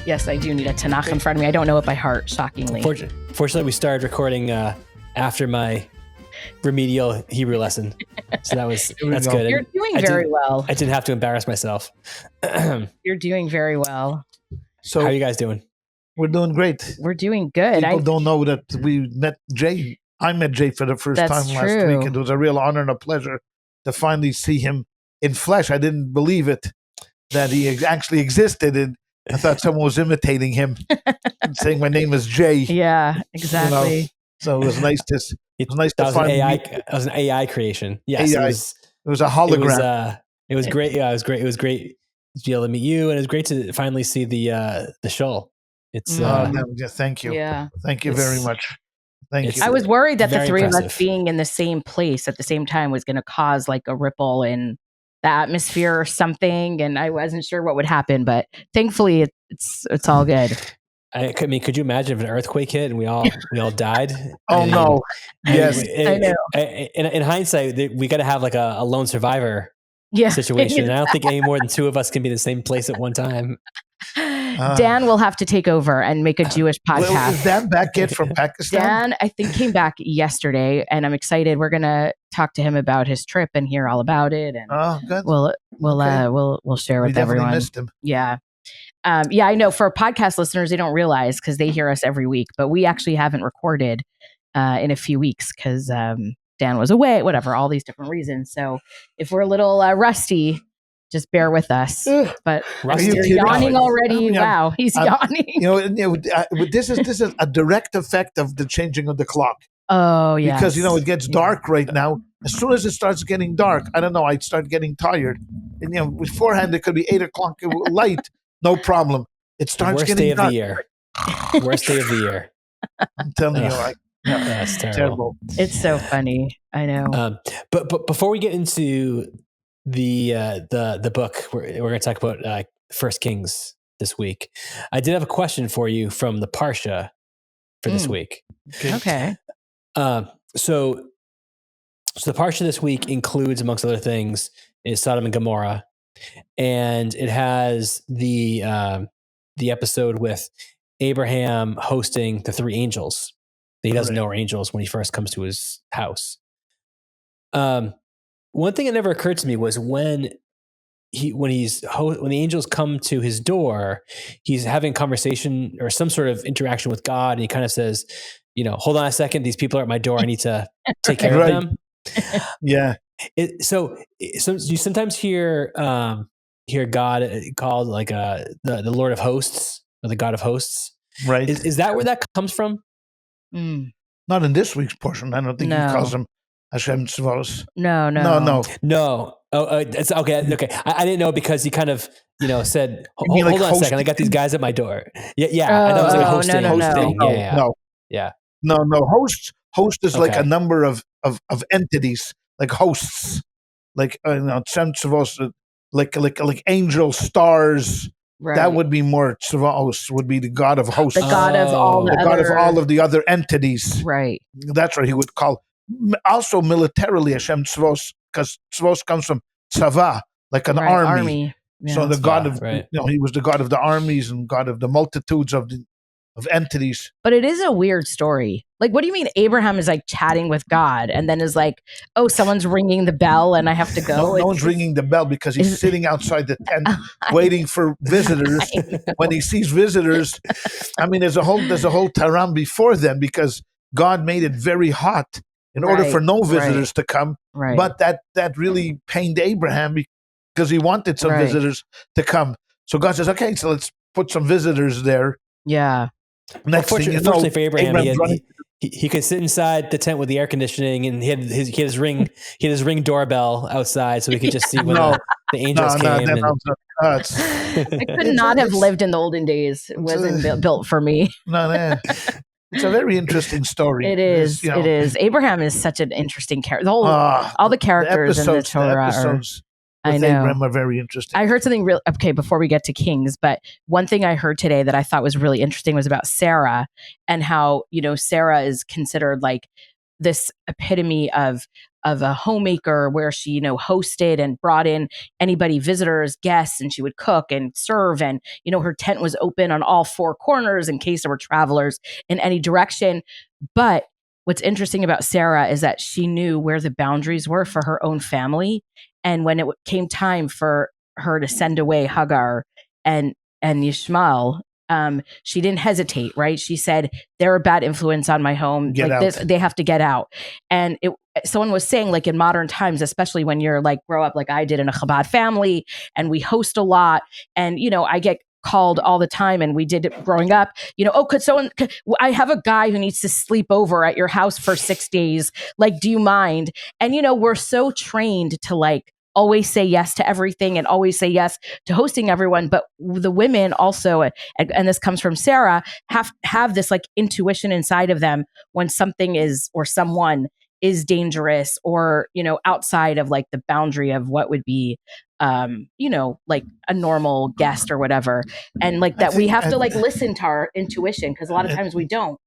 Yes, I do need a Tanakh in front of me. I don't know it by heart, shockingly. Fortunately, we started recording after my remedial Hebrew lesson. So that's good. You're doing very well. I didn't have to embarrass myself. You're doing very well. So how are you guys doing? We're doing great. We're doing good. People don't know that we met Jay. I met Jay for the first time last week. It was a real honor and a pleasure to finally see him in flesh. I didn't believe it, that he actually existed. And I thought someone was imitating him, saying my name is Jay. Yeah, exactly. You know? So it was nice to find That was an AI creation. Yes, AI. It was a hologram. It was great. Yeah, it was great. It was great to be able to meet you, and it was great to finally see the shul. It's thank you. Yeah, thank you very much. Thank you. I was worried that the three impressive. of us being in the same place at the same time was going to cause like a ripple in the atmosphere or something, and I wasn't sure what would happen. But thankfully, it's all good. I mean, could you imagine if an earthquake hit and we all died? Oh no! Yes, I know. In hindsight, we got to have like a lone survivor situation. And I don't think any more than two of us can be in the same place at one time. Dan will have to take over and make a Jewish podcast. Well, is Dan back yet from Pakistan? Dan, I think, came back yesterday, and I'm excited. We're gonna talk to him about his trip and hear all about it. And good. We'll share with everyone. Missed him. Yeah. I know for podcast listeners, they don't realize because they hear us every week, but we actually haven't recorded in a few weeks because Dan was away, whatever, all these different reasons. So if we're a little rusty, just bear with us. But you're yawning already. Wow, he's yawning. This is a direct effect of the changing of the clock. Oh, yeah. Because, it gets dark right now. As soon as it starts getting dark, I don't know, I start getting tired. And, beforehand, it could be 8 o'clock light. No problem. It starts getting dark. Worst day of the year. I'm telling you, that's terrible. It's so funny. I know. But before we get into the book, we're going to talk about First Kings this week. I did have a question for you from the Parsha for this week. Okay. So the Parsha this week includes, amongst other things, is Sodom and Gomorrah. And it has the episode with Abraham hosting the three angels. He doesn't know are angels when he first comes to his house. One thing that never occurred to me was when the angels come to his door, he's having a conversation or some sort of interaction with God, and he kind of says, hold on a second, these people are at my door. I need to take care of them. Yeah. So you sometimes hear God called like the Lord of Hosts or the God of Hosts, right? Is that where that comes from? Not in this week's portion. I don't think he calls him Hashem Tzvos. No. Oh, it's okay. Okay, I didn't know because he kind of said, hold on a second, I got these guys at my door. Yeah. I thought it was like hosting. No. Host is like a number of entities, like hosts, like Hashem Tzvos, like angel stars. Right. That would be more Tzvos, would be the God of hosts, the God of all God of all of the other entities. Right. That's what he would call. Also militarily Hashem Tzvos, because Tzvos comes from Tzava, like an army. Yeah. So the God of he was the God of the armies and God of the multitudes of entities. But it is a weird story. Like, what do you mean Abraham is like chatting with God and then is like, oh, someone's ringing the bell and I have to go? No one's ringing the bell because he's sitting outside the tent waiting for visitors. When he sees visitors, I mean, there's a whole taram before then because God made it very hot in order for no visitors to come. Right. But that really pained Abraham because he wanted some visitors to come. So God says, okay, so let's put some visitors there. Yeah. Fortunately for Abraham, he could sit inside the tent with the air conditioning, and he had his ring doorbell outside, so he could just see when the angels came. I could not have lived in the olden days. It wasn't built for me. It's a very interesting story. It is. It is. Abraham is such an interesting character. All the characters in the Torah are. I know. Abraham are very interesting. I heard something real. Okay, before we get to Kings, but one thing I heard today that I thought was really interesting was about Sarah and how Sarah is considered like this epitome of a homemaker where she, you know, hosted and brought in anybody, visitors, guests, and she would cook and serve. And, you know, her tent was open on all four corners in case there were travelers in any direction. But what's interesting about Sarah is that she knew where the boundaries were for her own family. And when it came time for her to send away Hagar and Yishmael, she didn't hesitate, right? She said, they're a bad influence on my home. Get out. They have to get out. And someone was saying, like, in modern times, especially when you're like grow up like I did in a Chabad family and we host a lot, and, you know, I get called all the time, and we did it growing up, you know, I have a guy who needs to sleep over at your house for 6 days. Like, do you mind? And, you know, we're so trained to like always say yes to everything and always say yes to hosting everyone. But the women also, and this comes from Sarah, have this like intuition inside of them when something is, or someone is dangerous, or, you know, outside of like the boundary of what would be, you know, like a normal guest or whatever. And like that, we have to like listen to our intuition, because a lot of times we don't,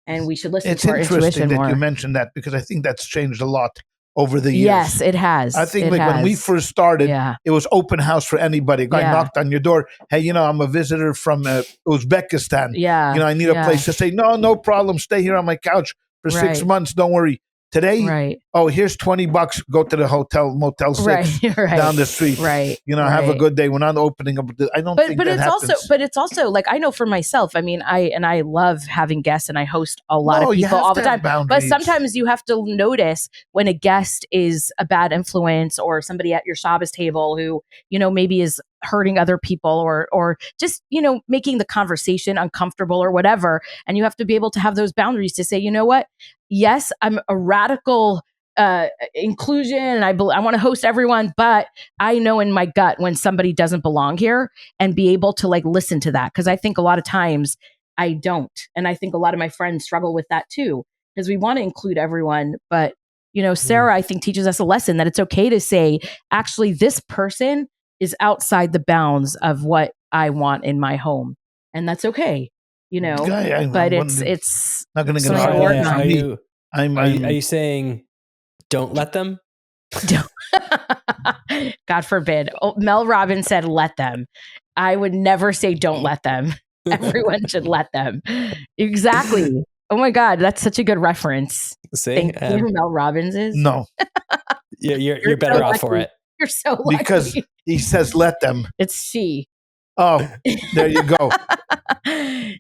and we should listen to our intuition more. It's interesting that you mentioned that, because I think that's changed a lot over the years. Yes, it has. I think when we first started, it was open house for anybody. A guy knocked on your door. Hey, you know, I'm a visitor from Uzbekistan. Yeah. You know, I need a place to stay. No problem. Stay here on my couch for 6 months. Don't worry. Today, here's $20. Go to the Motel 6 down the street. Right. You know, have a good day. We're not opening up. I don't think that happens. But it's also like, I know for myself, I mean, I love having guests, and I host a lot of people all the time. But sometimes you have to notice when a guest is a bad influence, or somebody at your Shabbos table who, you know, maybe is hurting other people, or just, you know, making the conversation uncomfortable or whatever. And you have to be able to have those boundaries to say, you know what? Yes, I'm a radical inclusion, and I want to host everyone, but I know in my gut when somebody doesn't belong here, and be able to like listen to that. Because I think a lot of times I don't. And I think a lot of my friends struggle with that too, because we want to include everyone. But, you know, Sarah, I think, teaches us a lesson that it's okay to say, actually, this person is outside the bounds of what I want in my home. And that's okay, you know, but it's not going to get hard. Are you saying don't let them? God forbid. Mel Robbins said, let them. I would never say don't let them. Everyone should let them. Exactly. Oh my God, that's such a good reference. Thank you. Who Mel Robbins is? No. You're better off for it. You're so lucky. Because he says let them. It's she. Oh, there you go.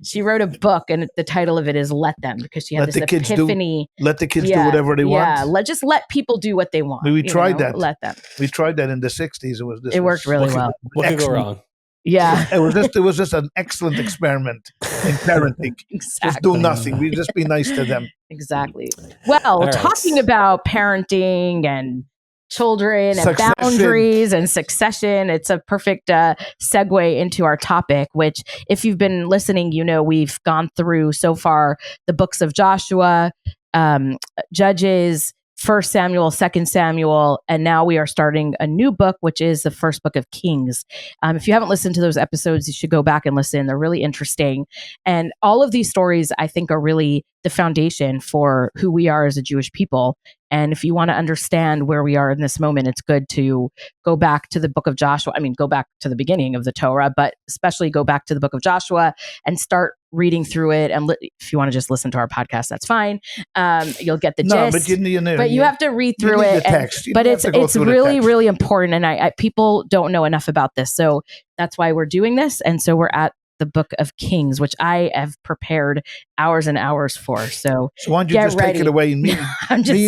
She wrote a book, and the title of it is Let Them, because she had this epiphany. Let the kids do whatever they want. Yeah, just let people do what they want. We tried that. Let them. We tried that in the 60s. It worked really well. What could go wrong? Yeah. It was just an excellent experiment in parenting. Exactly. Just do nothing. We just be nice to them. Exactly. Well, talking about parenting and children and boundaries and succession, it's a perfect segue into our topic, which, if you've been listening, you know, we've gone through so far the books of Joshua, Judges, 1 Samuel, 2 Samuel, and now we are starting a new book, which is the first book of Kings. If you haven't listened to those episodes, you should go back and listen. They're really interesting. And all of these stories, I think, are really the foundation for who we are as a Jewish people. And if you want to understand where we are in this moment, it's good to go back to the book of Joshua. I mean, go back to the beginning of the Torah, but especially go back to the book of Joshua and start reading through it. And if you want to just listen to our podcast, that's fine. You'll get the gist. But you have to read through it. But it's really, really important. And I people don't know enough about this. So that's why we're doing this. And so we're at the book of Kings, which I have prepared hours and hours for. So why don't you just take it away, and me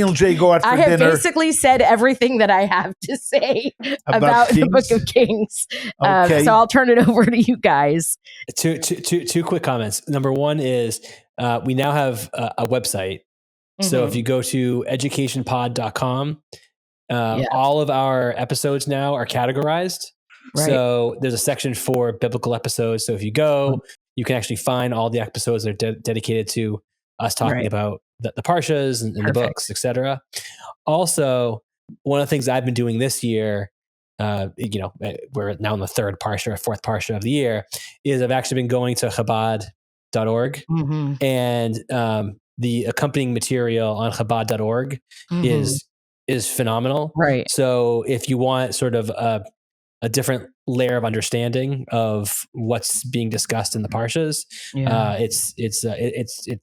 and Jay go out for dinner. I have basically said everything that I have to say about the book of Kings. Okay. So I'll turn it over to you guys. Two quick comments. Number one is we now have a website. Mm-hmm. So if you go to edJEWcationpod.com, all of our episodes now are categorized. Right. So there's a section for biblical episodes. So if you go, you can actually find all the episodes that are dedicated to us talking about the parshas and the books, etc. Also, one of the things I've been doing this year, we're now in the third parsha or fourth parsha of the year, is I've actually been going to Chabad.org and the accompanying material on Chabad.org is phenomenal. Right. So if you want sort of a different layer of understanding of what's being discussed in the parshas,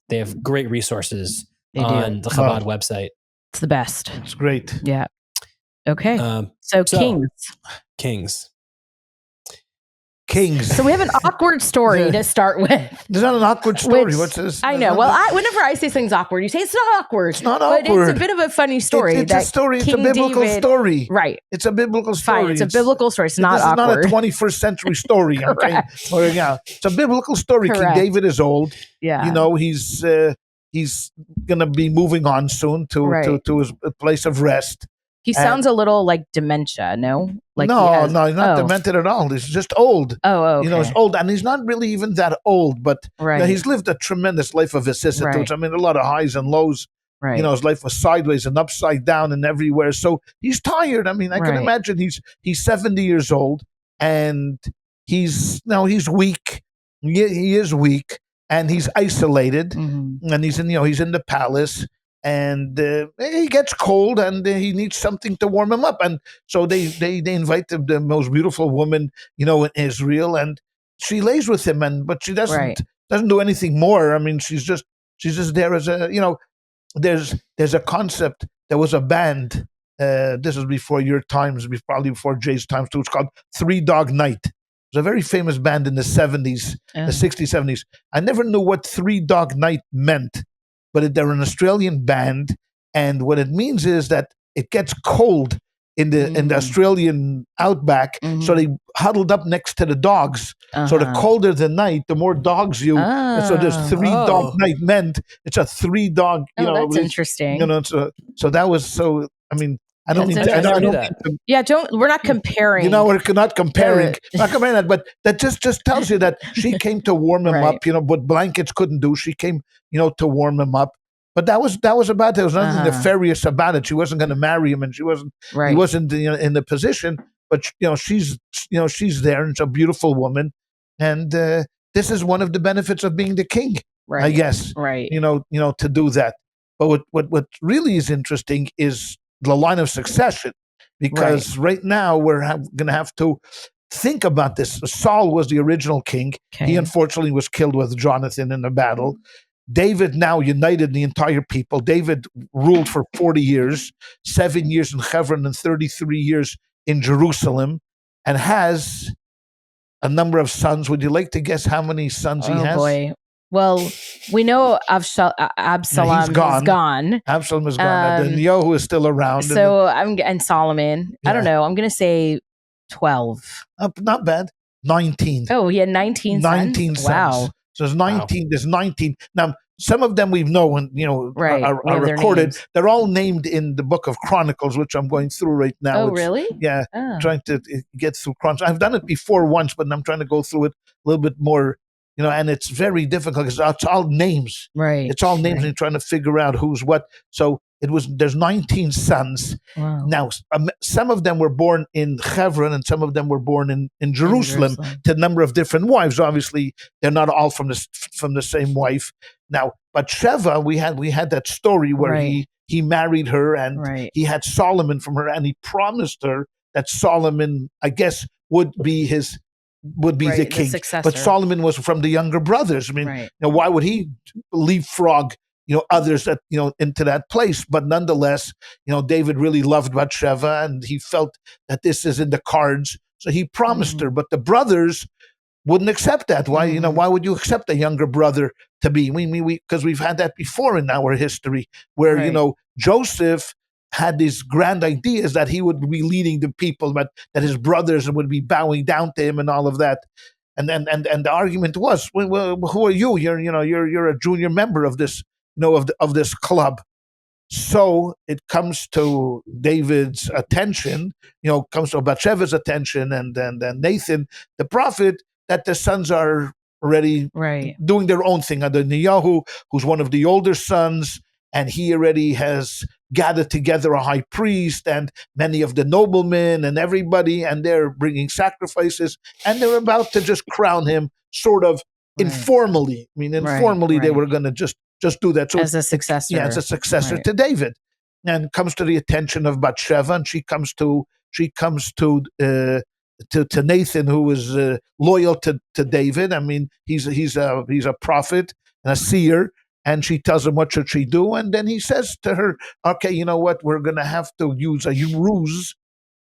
they have great resources on the Chabad website. It's the best. It's great. Yeah. Okay. So Kings. So we have an awkward story to start with. There's not an awkward story. What's this? I know. Well, whenever I say things awkward, you say it's not awkward. It's not awkward. But it's a bit of a funny story. It's a story. It's a biblical story. Right. It's a biblical story. Fine. It's a biblical story. It's not awkward. It's not a 21st century story. Okay. It's a biblical story. Correct. King David is old. Yeah. He's going to be moving on soon to his place of rest. He sounds a little like dementia, no? Like no, he's not demented at all. He's just old. Oh, okay. He's old, and he's not really even that old, but he's lived a tremendous life of vicissitudes. Right. I mean, a lot of highs and lows. Right. His life was sideways and upside down and everywhere. So he's tired. I mean, I can imagine he's 70 years old, and he's weak. He is weak, and he's isolated, and he's in the palace. And he gets cold, and he needs something to warm him up. And so they invite the most beautiful woman, in Israel, and she lays with him. But she doesn't do anything more. I mean, she's just there as a There's a concept. There was a band. This is before your times, probably before Jay's times too. It's called Three Dog Night. It was a very famous band in the 70s, the 60s, 70s. I never knew what Three Dog Night meant. But they're an Australian band, and what it means is that it gets cold in the Australian outback, so they huddled up next to the dogs. So the colder the night, the more dogs you. So there's Three Dog Night meant it's a 3 dog. That's interesting. So that was so. I mean, I don't mean to, we're not comparing. We're not comparing. Not comparing that, but that just tells you that she came to warm him up. What blankets couldn't do, she came, to warm him up. But that was about it. There was nothing nefarious about it. She wasn't going to marry him, and he wasn't in the position. But she's there, and it's a beautiful woman, and this is one of the benefits of being the king, I guess. Right. To do that. But what really is interesting is the line of succession, because right now we're going to have to think about this. Saul was the original king. Okay. He unfortunately was killed with Jonathan in the battle. David now united the entire people. David ruled for 40 years, 7 years in Hebron and 33 years in Jerusalem, and has a number of sons. Would you like to guess how many sons he has? Oh, boy. Well, we know Absalom is gone. Absalom is gone. And Yehu is still around. So and Solomon. I don't know. I'm going to say 12. Not bad. 19. Oh, he had 19 sons. 19 sons. Wow. So there's 19. Wow. There's 19. Now, some of them we know and are recorded. They're all named in the book of Chronicles, which I'm going through right now. Oh, really? Yeah, trying to get through Chronicles. I've done it before once, but I'm trying to go through it a little bit more. And it's very difficult because it's all names. Right. It's all names, and you're trying to figure out who's what. So there's 19 sons. Wow. Now, some of them were born in Hebron, and some of them were born in Jerusalem to a number of different wives. Obviously, they're not all from the same wife. Now, but Sheva, we had that story where he married her, and he had Solomon from her, and he promised her that Solomon, I guess, would be the king. But Solomon was from the younger brothers. I mean, why would he leapfrog others that into that place? But nonetheless, David really loved Bathsheba, and he felt that this is in the cards, so he promised her. But the brothers wouldn't accept that. Why? Why would you accept a younger brother to be? Because we've had that before in our history, where Joseph had these grand ideas that he would be leading the people, but that his brothers would be bowing down to him and all of that. And the argument was, well, who are you? You're a junior member of this, of this club. So it comes to David's attention, comes to Bathsheba's attention, and Nathan, the prophet, that the sons are already doing their own thing. Adoniyahu, who's one of the older sons, and he already has gathered together a high priest and many of the noblemen and everybody, and they're bringing sacrifices, and they're about to just crown him sort of informally. I mean, informally they were going to just just do that. So as a successor. as a successor to David. And comes to the attention of Bathsheba, and she comes to Nathan, who is loyal to David. I mean, he's a prophet and a seer, and she tells him what should she do, and then he says to her, "Okay, you know what? We're going to have to use a ruse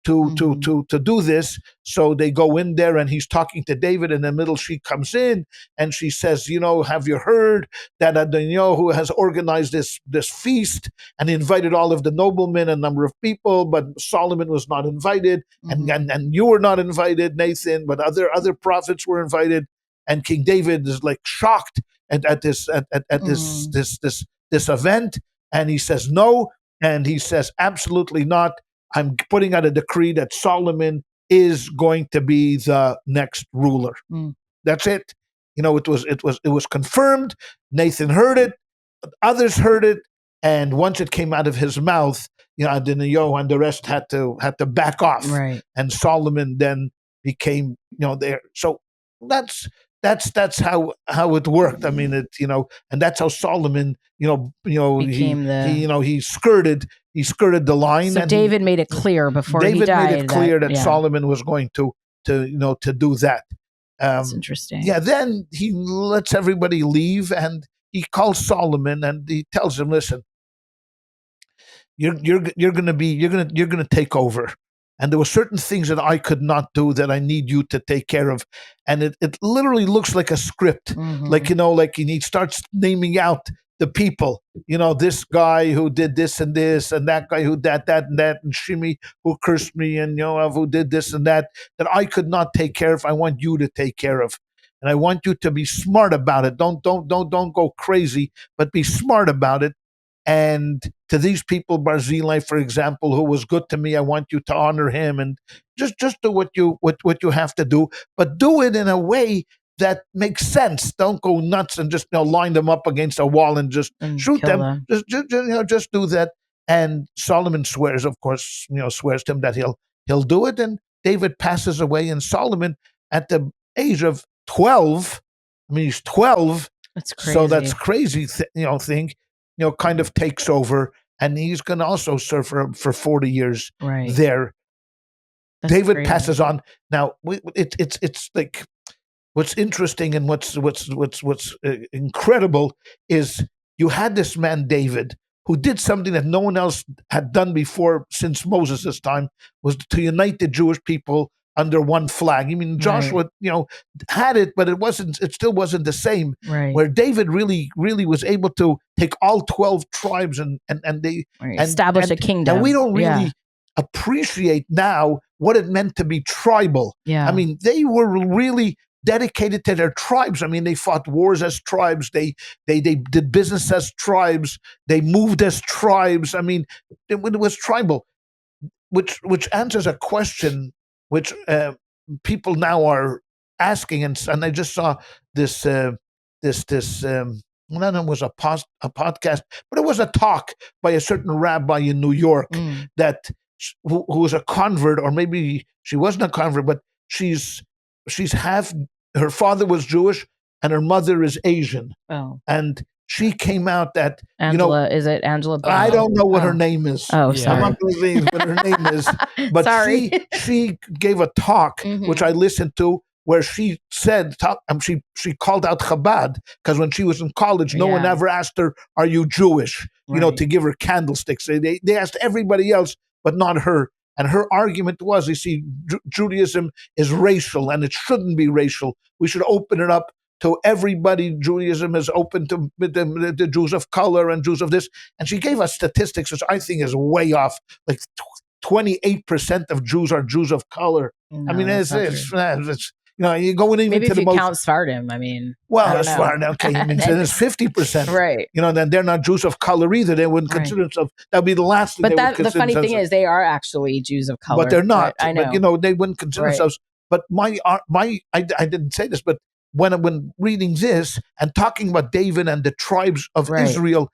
to do this." So they go in there, and he's talking to David. In the middle, she comes in and she says, "Have you heard that who has organized this feast and invited all of the noblemen, a number of people, but Solomon was not invited, and you were not invited, Nathan, but other prophets were invited." And King David is like shocked at this event, and he says no, and he says absolutely not. I'm putting out a decree that Solomon is going to be the next ruler. That's it. It was confirmed. Nathan heard it. Others heard it. And once it came out of his mouth, Adoniah and the rest had to back off. Right. And Solomon then became, there. So that's how it worked. I mean, and that's how Solomon, became he skirted the line. So and David made it clear before he died. David made it clear that Solomon was going to do that. That's interesting. Yeah. Then he lets everybody leave, and he calls Solomon and he tells him, "Listen, you're going to take over. And there were certain things that I could not do that I need you to take care of." And it literally looks like a script. Like he starts naming out the people, this guy who did this, and that guy who did that, and Shimei who cursed me, and Yoav who did this and that I could not take care of. I want you to take care of. And I want you to be smart about it. Don't go crazy, but be smart about it. And to these people, Barzillai, for example, who was good to me, I want you to honor him, and just do what you have to do, but do it in a way that makes sense. Don't go nuts and just line them up against a wall and just shoot them. Just do that. And Solomon swears, of course, swears to him that he'll do it. And David passes away, and Solomon, at the age of 12, I mean, he's 12. That's crazy. So that's crazy thing. Kind of takes over, and he's going to also serve for 40 years there. That's David crazy. Passes on. Now, it's like, what's interesting and what's incredible is you had this man David who did something that no one else had done before since Moses' time, was to unite the Jewish people under one flag. I mean, Joshua, had it, but it still wasn't the same. Right. Where David really was able to take all 12 tribes and they establish a kingdom. And we don't really appreciate now what it meant to be tribal. Yeah. I mean, they were really dedicated to their tribes. I mean, they fought wars as tribes. They did business as tribes. They moved as tribes. I mean, it was tribal, which answers a question which people now are asking, and I just saw this. It was a podcast, but it was a talk by a certain rabbi in New York that who was a convert, or maybe she wasn't a convert, but she's half. Her father was Jewish, and her mother is Asian. Oh, and she came out that Angela. Is it Angela? I don't know what her name is. Oh, sorry. I'm not going to say what her name is. But she gave a talk, which I listened to, where she said, she called out Chabad, because when she was in college, no one ever asked her, "Are you Jewish?" To give her candlesticks. They asked everybody else, but not her. And her argument was, you see, Judaism is racial, and it shouldn't be racial. We should open it up to everybody. Judaism is open to the Jews of color and Jews of this. And she gave us statistics, which I think is way off. Like 28% of Jews are Jews of color. No, I mean, it's you go in even maybe to if the you most. Count Sfardim, I mean, Well, Sfardim, okay, I mean, then it's 50%. Right. Then they're not Jews of color either. They wouldn't consider themselves. That'd be the last thing. But they would consider the funny thing themselves. is, they are actually Jews of color, but they're not. I know. But they wouldn't consider themselves. But I didn't say this, but when reading this and talking about David and the tribes of Israel,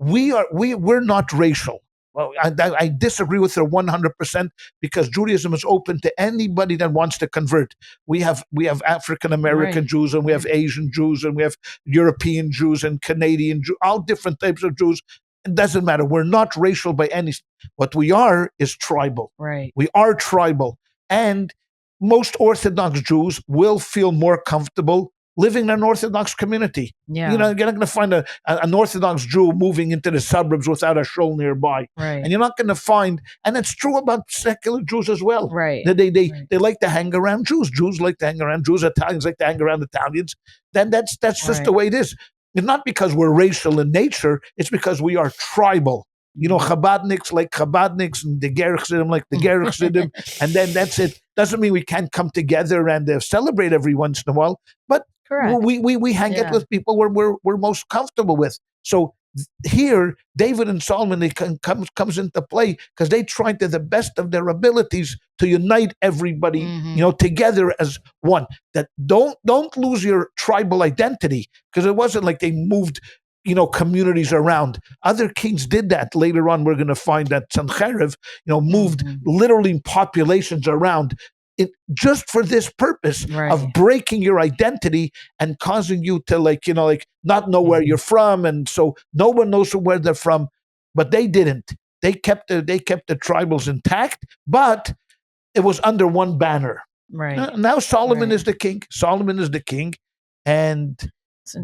we're not racial. Well, I disagree with her 100% because Judaism is open to anybody that wants to convert. We have African American Jews, and we have Asian Jews, and we have European Jews and Canadian Jews, all different types of Jews. It doesn't matter. We're not racial by any. What we are is tribal. Right. We are tribal, and most Orthodox Jews will feel more comfortable living in an Orthodox community. Yeah. You're not going to find an Orthodox Jew moving into the suburbs without a shul nearby. Right. And you're not going to find, and it's true about secular Jews as well. Right. They like to hang around Jews. Jews like to hang around Jews. Italians like to hang around Italians. Then that's just the way it is. It's not because we're racial in nature. It's because we are tribal. Chabadniks like Chabadniks, and the Ger Chassidim like the Ger Chassidim, and then that's it. Doesn't mean we can't come together and celebrate every once in a while, but we hang out with people we're most comfortable with. So here, David and Solomon, they comes into play because they tried to the best of their abilities to unite everybody, together as one. That don't lose your tribal identity, because it wasn't like they moved communities around. Other kings did that. Later on, we're going to find that Sancherib, moved literally populations around it just for this purpose of breaking your identity and causing you to not know where you're from, and so no one knows where they're from. But they didn't. They kept the tribals intact, but it was under one banner. Right. Now Solomon is the king. Solomon is the king, and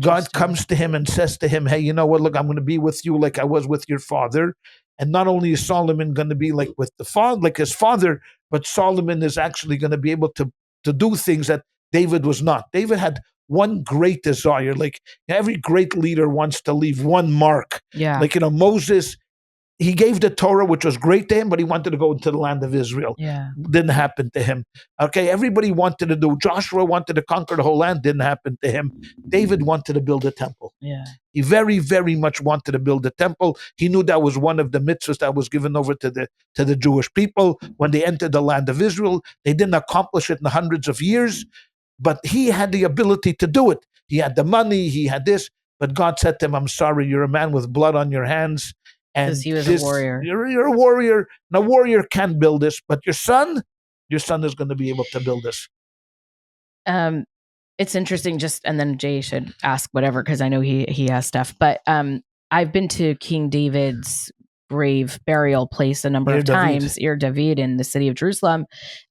God comes to him and says to him, hey, you know what? Look, I'm going to be with you like I was with your father. And not only is Solomon going to be like with the father, like his father, but Solomon is actually going to be able to do things that David was not. David had one great desire. Like every great leader wants to leave one mark. Yeah. Like, Moses, he gave the Torah, which was great to him, but he wanted to go into the land of Israel. Yeah. Didn't happen to him. Okay, everybody wanted to do. Joshua wanted to conquer the whole land. Didn't happen to him. David wanted to build a temple. Yeah. He very, very much wanted to build a temple. He knew that was one of the mitzvahs that was given over to the Jewish people when they entered the land of Israel. They didn't accomplish it in hundreds of years, but he had the ability to do it. He had the money. He had this. But God said to him, I'm sorry, you're a man with blood on your hands. Because he was a warrior. You're a warrior. And a warrior can build this, but your son is going to be able to build this. It's interesting. And then Jay should ask whatever, because I know he has stuff. But I've been to King David's grave burial place a number of times, Ir David, in the city of Jerusalem.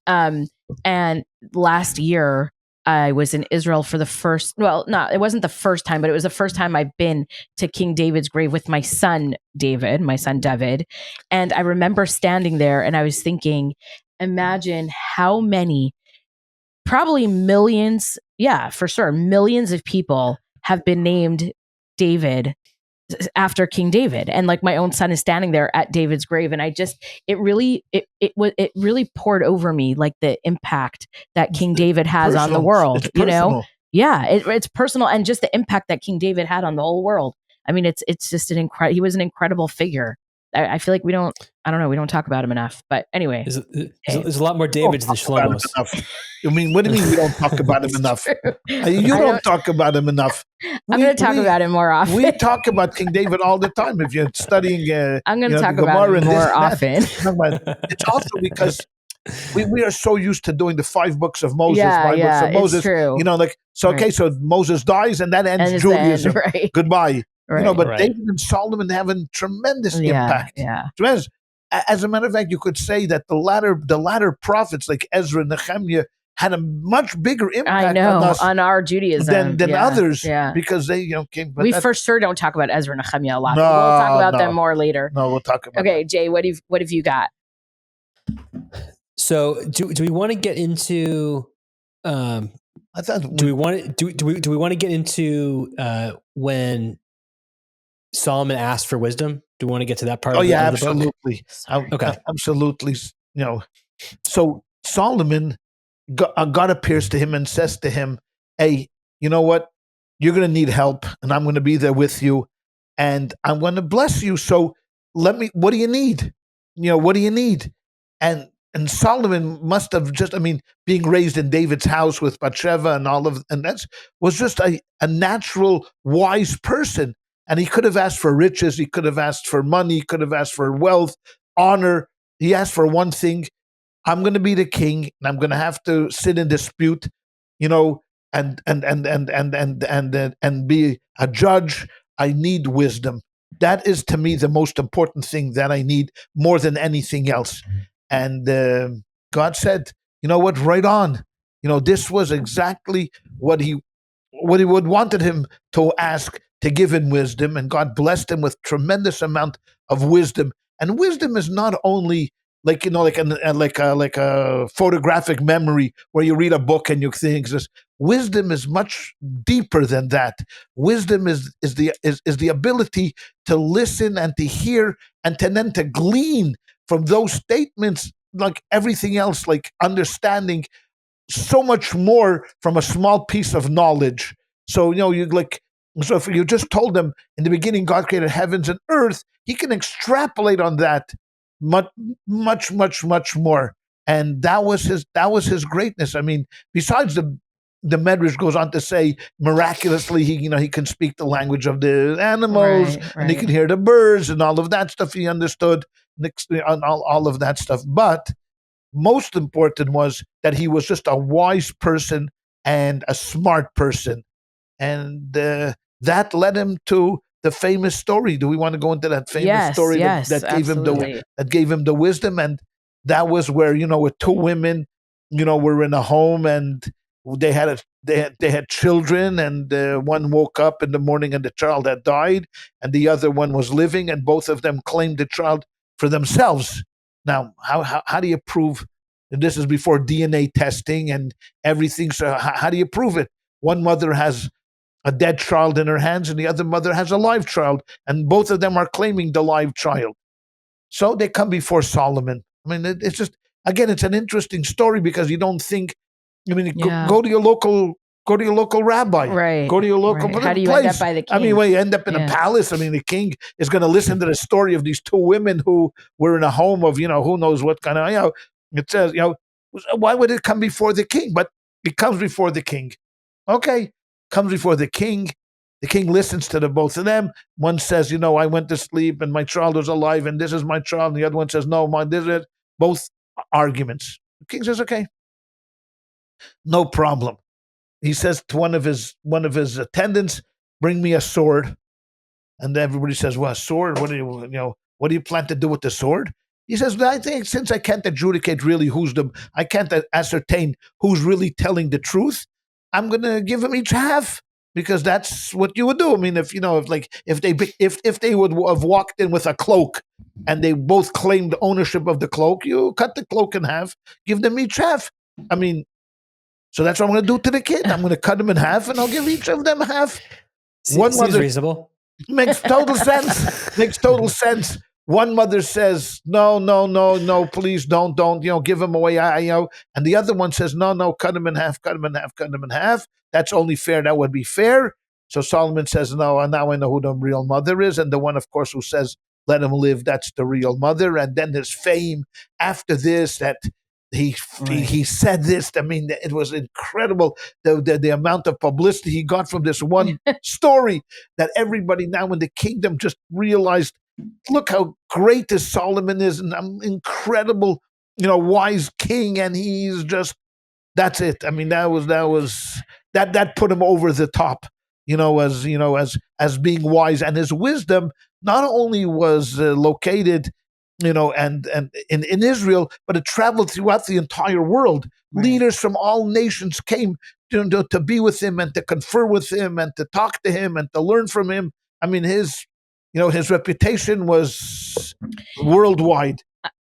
And last year, I was in Israel for the first, it wasn't the first time, but it was the first time I've been to King David's grave with my son David. And I remember standing there and I was thinking, imagine how many, probably millions, for sure, millions of people have been named David after King David, and like my own son is standing there at David's grave, and it really poured over me, like the impact that King David has on the world. It's personal, and just the impact that King David had on the whole world. I mean, it's just he was an incredible figure. I feel like we don't talk about him enough. But anyway, there's a lot more Davids than Shlomos. I mean, what do you mean we don't talk about him enough? You don't talk about him enough. I'm going to talk about him more often. We talk about King David all the time. If you're studying, I'm going to talk about him more often. It's also because we are so used to doing the 5 books of Moses. Books of Moses. It's true. So Moses dies and that ends Judaism. Goodbye. Right. But David and Solomon having tremendous impact. Yeah. Tremendous. As a matter of fact, you could say that the latter prophets like Ezra and Nehemiah had a much bigger impact on us, on our Judaism than others, because they came. But we for sure don't talk about Ezra and Nehemiah a lot. We'll talk about them more later. No, we'll talk about. Okay, Jay, what have you got? So do we want to get into? Do we want to get into when Solomon asked for wisdom? Do we want to get to that part? Absolutely. Okay, absolutely. So Solomon, God appears to him and says to him, "Hey, you know what? You're going to need help, and I'm going to be there with you, and I'm going to bless you. So what do you need? What do you need?" And Solomon must have being raised in David's house with Bathsheba and that was just a natural wise person. And he could have asked for riches. He could have asked for money. He could have asked for wealth, honor. He asked for one thing. I'm going to be the king, and I'm going to have to sit in dispute, and be a judge. I need wisdom. That is, to me, the most important thing that I need more than anything else. And God said, you know what? Right on. This was exactly what he would wanted him to ask, to give him wisdom. And God blessed him with tremendous amount of wisdom. And wisdom is not only like a photographic memory where you read a book and you think this. Wisdom is much deeper than that. Wisdom is the ability to listen and to hear and then to glean from those statements, like everything else, like understanding so much more from a small piece of knowledge. So so if you just told them in the beginning God created heavens and earth, he can extrapolate on that much more. And that was his greatness. I mean, besides the Medrash goes on to say miraculously he can speak the language of the animals, Right. and he can hear the birds and all of that stuff. He understood all of that stuff. But most important was that he was just a wise person and a smart person. And that led him to the famous story. Do we want to go into that famous story that gave him the wisdom? And that was where, with two women, were in a home, and they had children, and one woke up in the morning and the child had died, and the other one was living, and both of them claimed the child for themselves. Now, how do you prove? And this is before DNA testing and everything. So how do you prove it? One mother has a dead child in her hands, and the other mother has a live child, and both of them are claiming the live child. So they come before Solomon. I mean, it's just, again, it's an interesting story because you don't think. I mean, go to your local rabbi, right? Go to your local How do you place. end up by the king? I mean, when you end up in a palace, I mean, the king is going to listen to the story of these two women who were in a home of, who knows what kind of, it says, why would it come before the king? But it comes before the king. Okay, comes before the king. The king listens to the both of them. One says, I went to sleep and my child was alive, and this is my child. And the other one says, no, this is it. Both arguments. The king says, okay, no problem. He says to one of his attendants, bring me a sword. And everybody says, well, a sword? What do you plan to do with the sword? He says, I think since I can't adjudicate really I can't ascertain who's really telling the truth, I'm going to give them each half, because that's what you would do. I mean, if they would have walked in with a cloak and they both claimed ownership of the cloak, you cut the cloak in half, give them each half. I mean, so that's what I'm going to do to the kid. I'm going to cut them in half, and I'll give each of them half. Seems reasonable. Makes total sense. Makes total sense. One mother says, no, please don't, give him away. And the other one says, no, cut him in half. That's only fair. That would be fair. So Solomon says, no, and now I know who the real mother is. And the one, of course, who says, let him live, that's the real mother. And then his fame after this, that he said this. I mean, it was incredible, the amount of publicity he got from this one story, that everybody now in the kingdom just realized, look how great this Solomon is, and incredible, wise king, and he's just, that's it. I mean, that put him over the top, as being wise. And his wisdom not only was located, and in Israel, but it traveled throughout the entire world. Right. Leaders from all nations came to be with him and to confer with him and to talk to him and to learn from him. I mean, his reputation was worldwide.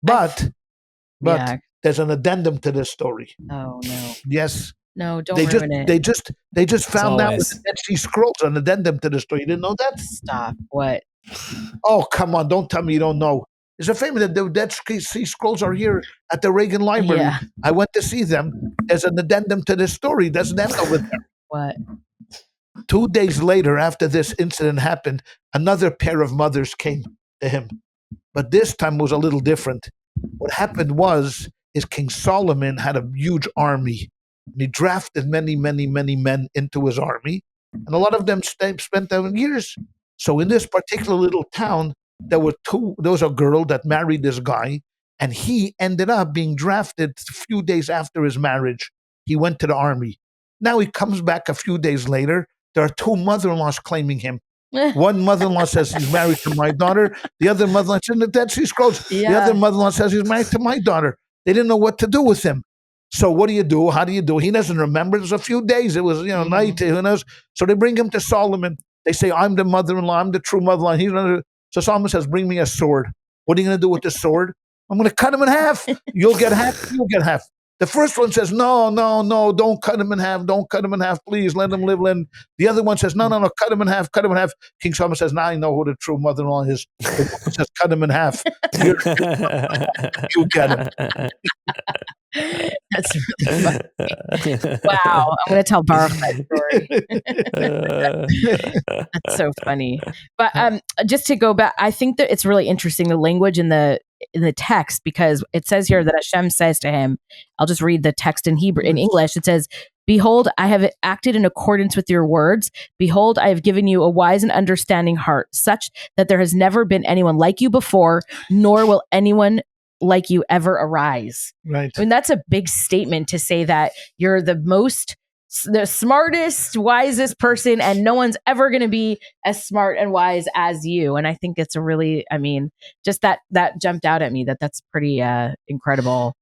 But there's an addendum to this story. Oh no! Yes. No, don't ruin it. They just found out with the Dead Sea Scrolls an addendum to the story. You didn't know that? Stop. What? Oh, come on! Don't tell me you don't know. It's a famous that the Dead Sea Scrolls are here at the Reagan Library. Yeah. I went to see them. There's an addendum to this story. There's an end over there. What? 2 days later, after this incident happened, another pair of mothers came to him. But this time was a little different. What happened is King Solomon had a huge army. And he drafted many men into his army. And a lot of them spent years So in this particular little town, there was a girl that married this guy, and he ended up being drafted a few days after his marriage. He went to the army. Now he comes back a few days later. There are two mother-in-laws claiming him. One mother-in-law says he's married to my daughter. The other mother-in-law says, the Dead Sea Scrolls. The other mother-in-law says he's married to my daughter. They didn't know what to do with him. So what do you do? How do you do? He doesn't remember. It was a few days. It was, night. Who knows? So they bring him to Solomon. They say, I'm the mother-in-law. I'm the true mother-in-law. So Solomon says, bring me a sword. What are you going to do with the sword? I'm going to cut him in half. You'll get half. You'll get half. The first one says, no, don't cut him in half. Don't cut him in half. Please let him live. The other one says, no, cut him in half. Cut him in half. King Solomon says, now I know who the true mother-in-law is. The one says, cut him in half. You get him. That's really funny. Wow. I'm going to tell Baruch that story. That's so funny. But just to go back, I think that it's really interesting, the language in the text, because it says here that Hashem says to him, I'll just read the text in Hebrew, in English. It says, behold, I have acted in accordance with your words. Behold, I have given you a wise and understanding heart, such that there has never been anyone like you before, nor will anyone like you ever arise. Right. I mean, that's a big statement to say that you're the smartest, wisest person, and no one's ever going to be as smart and wise as you. And I think it's a really, just that jumped out at me, that's pretty incredible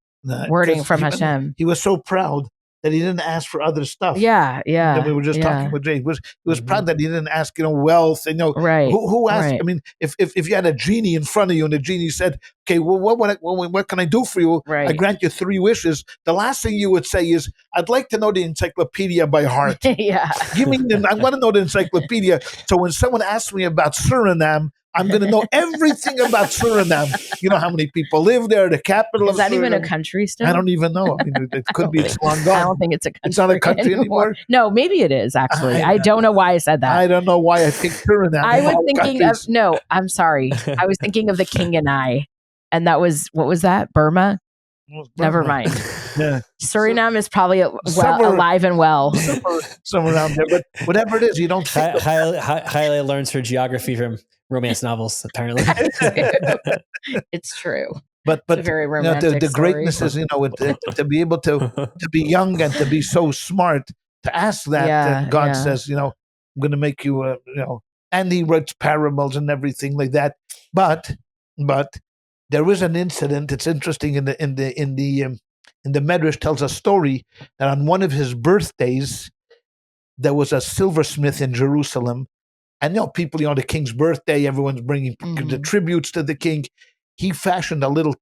wording from Hashem. He was so proud that he didn't ask for other stuff. Yeah. And we were just talking with Jay. He was proud that he didn't ask, wealth. And right. Who asked? Right. I mean, if you had a genie in front of you and the genie said, "Okay, well, what can I do for you? Right. I grant you 3 wishes." The last thing you would say is, "I'd like to know the encyclopedia by heart." Yeah. Give me I want to know the encyclopedia. So when someone asks me about Suriname, I'm going to know everything about Suriname. You know how many people live there, the capital of Suriname. Is that even a country still? I don't even know. I mean, it could be. It's long gone. I don't think it's a country. It's not a country anymore. No, maybe it is, actually. I don't know why I said that. I don't know why I picked Suriname. I was thinking of, no, I'm sorry. I was thinking of The King and I. And that was, what was that? Burma? Never mind. Yeah. Suriname is probably alive and well. Somewhere around there. But whatever it is, you don't think. ChayaLeah learns her geography from romance novels, apparently. It's true. But it's a very romantic the greatness is, to be able to be young and to be so smart, to ask that. And God says, I'm going to make you, and he writes parables and everything like that. But there is an incident. It's interesting in the Medrash tells a story that on one of his birthdays, there was a silversmith in Jerusalem. And people, the king's birthday, everyone's bringing the tributes to the king. He fashioned a little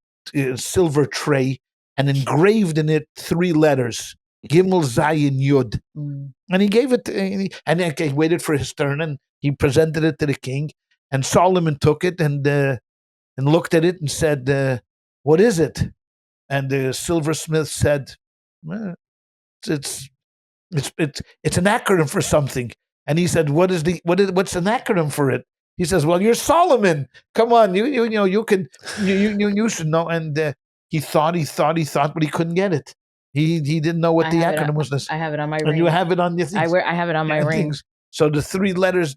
silver tray and engraved in it 3 letters, Gimel, Zayin, Yud. And he gave it, and he waited for his turn, and he presented it to the king. And Solomon took it and looked at it and said, "What is it?" And the silversmith said, "It's an acronym for something." And he said, what's an acronym for it? He says, "Well, you're Solomon. Come on, you should know." And he thought, but he couldn't get it. He didn't know what the acronym was. I have it on my ring. And you have it on your things. I have it on my ring. Things. So the 3 letters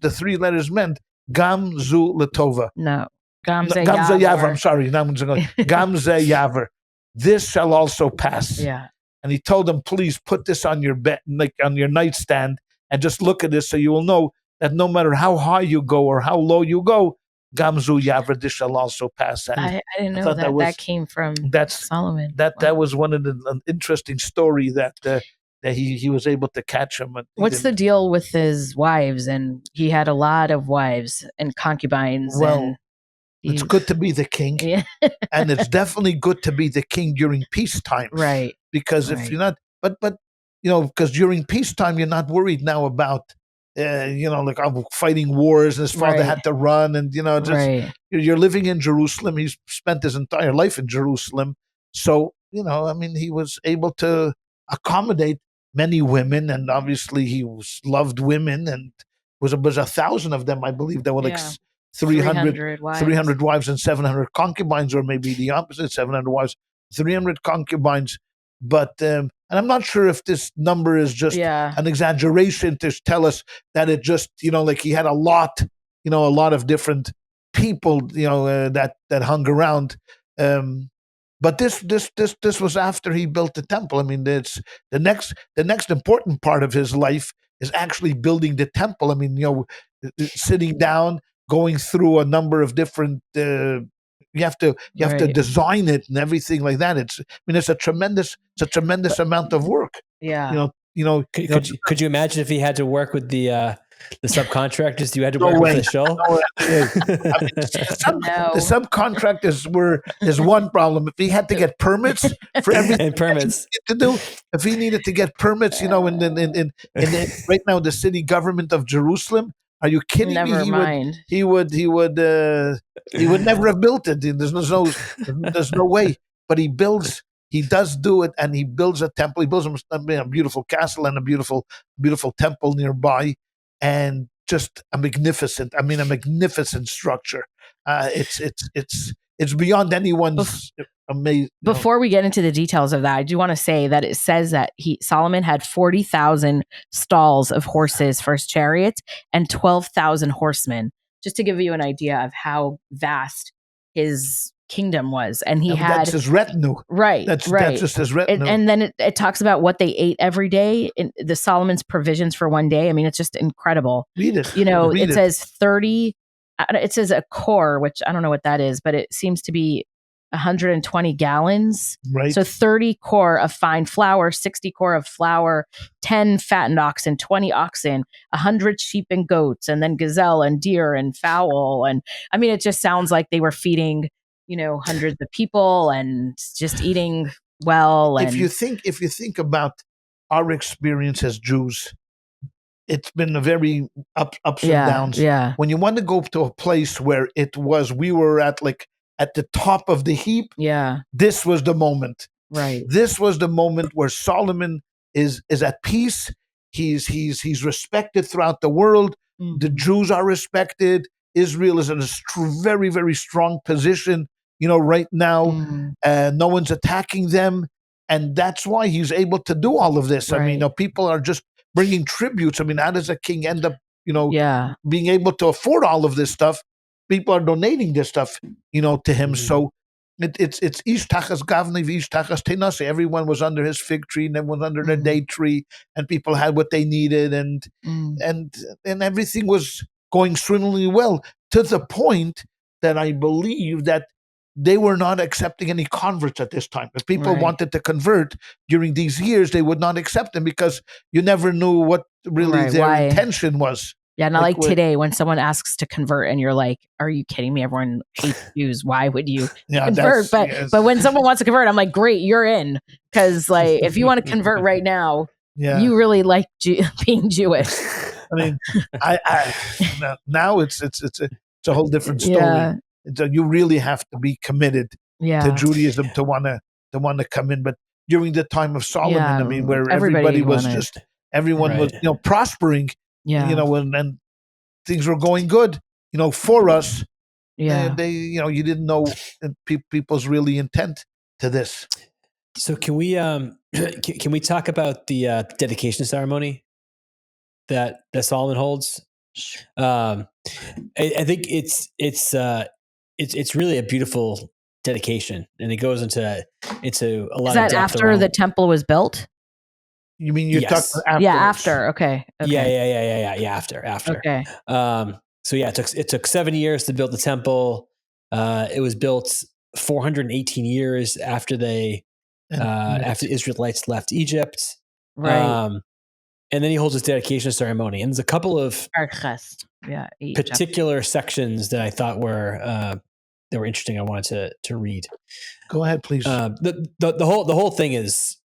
meant Gam Zu Latova. No. Gam Ze Yaver. I'm sorry. Gam Ze Yaver. This shall also pass. Yeah. And he told them, please put this on your bed, like on your nightstand, and just look at this so you will know that no matter how high you go or how low you go, Gamzu Yaver, this shall also pass. And I didn't know that came from Solomon. That was one of the interesting story that he was able to catch him. What's the deal with his wives? And he had a lot of wives and concubines. Well, it's good to be the king. Yeah. And it's definitely good to be the king during peacetime. Right. Because if you're not, but because during peacetime, you're not worried now about, like fighting wars, and his father had to run, and, you're living in Jerusalem. He's spent his entire life in Jerusalem. So, he was able to accommodate many women, and obviously he loved women, and was 1,000 of them, I believe. There were like 300 wives and 700 concubines, or maybe the opposite, 700 wives, 300 concubines. But and I'm not sure if this number is just an exaggeration to tell us that it just, like he had a lot, a lot of different people, that hung around. But this was after he built the temple. I mean, it's the next important part of his life is actually building the temple. I mean, sitting down, going through a number of different. You have to design it and everything like that. It's a tremendous amount of work. Yeah. Could you imagine if he had to work with the subcontractors? You had to work with the show. The subcontractors is one problem. If he had to get permits for everything to do, if he needed to get permits, in right now the city government of Jerusalem. Are you kidding me? He would never have built it. There's no way. But he does do it, and he builds a temple. He builds a beautiful castle and a beautiful temple nearby, and just a magnificent structure. It's beyond anyone's amazing. Before we get into the details of that, I do want to say that it says that Solomon had 40,000 stalls of horses for his chariots and 12,000 horsemen, just to give you an idea of how vast his kingdom was. And that's his retinue. Right. That's just his retinue. And then it talks about what they ate every day, in the Solomon's provisions for one day. I mean, it's just incredible. Read it. It says 30, it says a core, which I don't know what that is, but it seems to be 120 gallons. Right. So 30 core of fine flour, 60 core of flour, 10 fattened oxen, 20 oxen, 100 sheep and goats, and then gazelle and deer and fowl. And I mean, it just sounds like they were feeding, hundreds of people and just eating well. And if you think about our experience as Jews, it's been a very ups and downs. Yeah. When you want to go to a place where we were at the top of the heap. Yeah. This was the moment. Right. This was the moment where Solomon is at peace. He's respected throughout the world. Mm-hmm. The Jews are respected. Israel is in a very, very strong position, right now. Mm-hmm. No one's attacking them. And that's why he's able to do all of this. Right. I mean, people are just bringing tributes. I mean, how does a king end up, being able to afford all of this stuff? People are donating this stuff, to him. Mm-hmm. So it's ish tachas gavni v'ish tachas tenase. Everyone was under his fig tree, and everyone was under their date tree, and people had what they needed, and everything was going swimmingly well, to the point that I believe that they were not accepting any converts at this time. If people wanted to convert during these years, they would not accept them, because you never knew what really their intention was. Yeah, not like today when someone asks to convert and you're like, are you kidding me? Everyone hates Jews. Why would you convert? But when someone wants to convert, I'm like, great, you're in. Because if you want to convert right now, you really like being Jewish. I mean, now it's a whole different story. Yeah. You really have to be committed to Judaism to want to come in. But during the time of Solomon, I mean, where everybody was prospering. Yeah. And things were going good, for us. Yeah. You didn't know people's really intent to this. So can we talk about the dedication ceremony that Solomon holds? I think it's really a beautiful dedication, and it goes into a lot. Is that after the temple was built? You mean you're talking after? Yeah, after. Okay. Yeah. After. Okay. So it took 7 years to build the temple. It was built 418 years after after the Israelites left Egypt. Right. And then he holds his dedication ceremony. And there's a couple of particular chapter. sections that I thought were interesting. I wanted to read. Go ahead, please. The whole thing is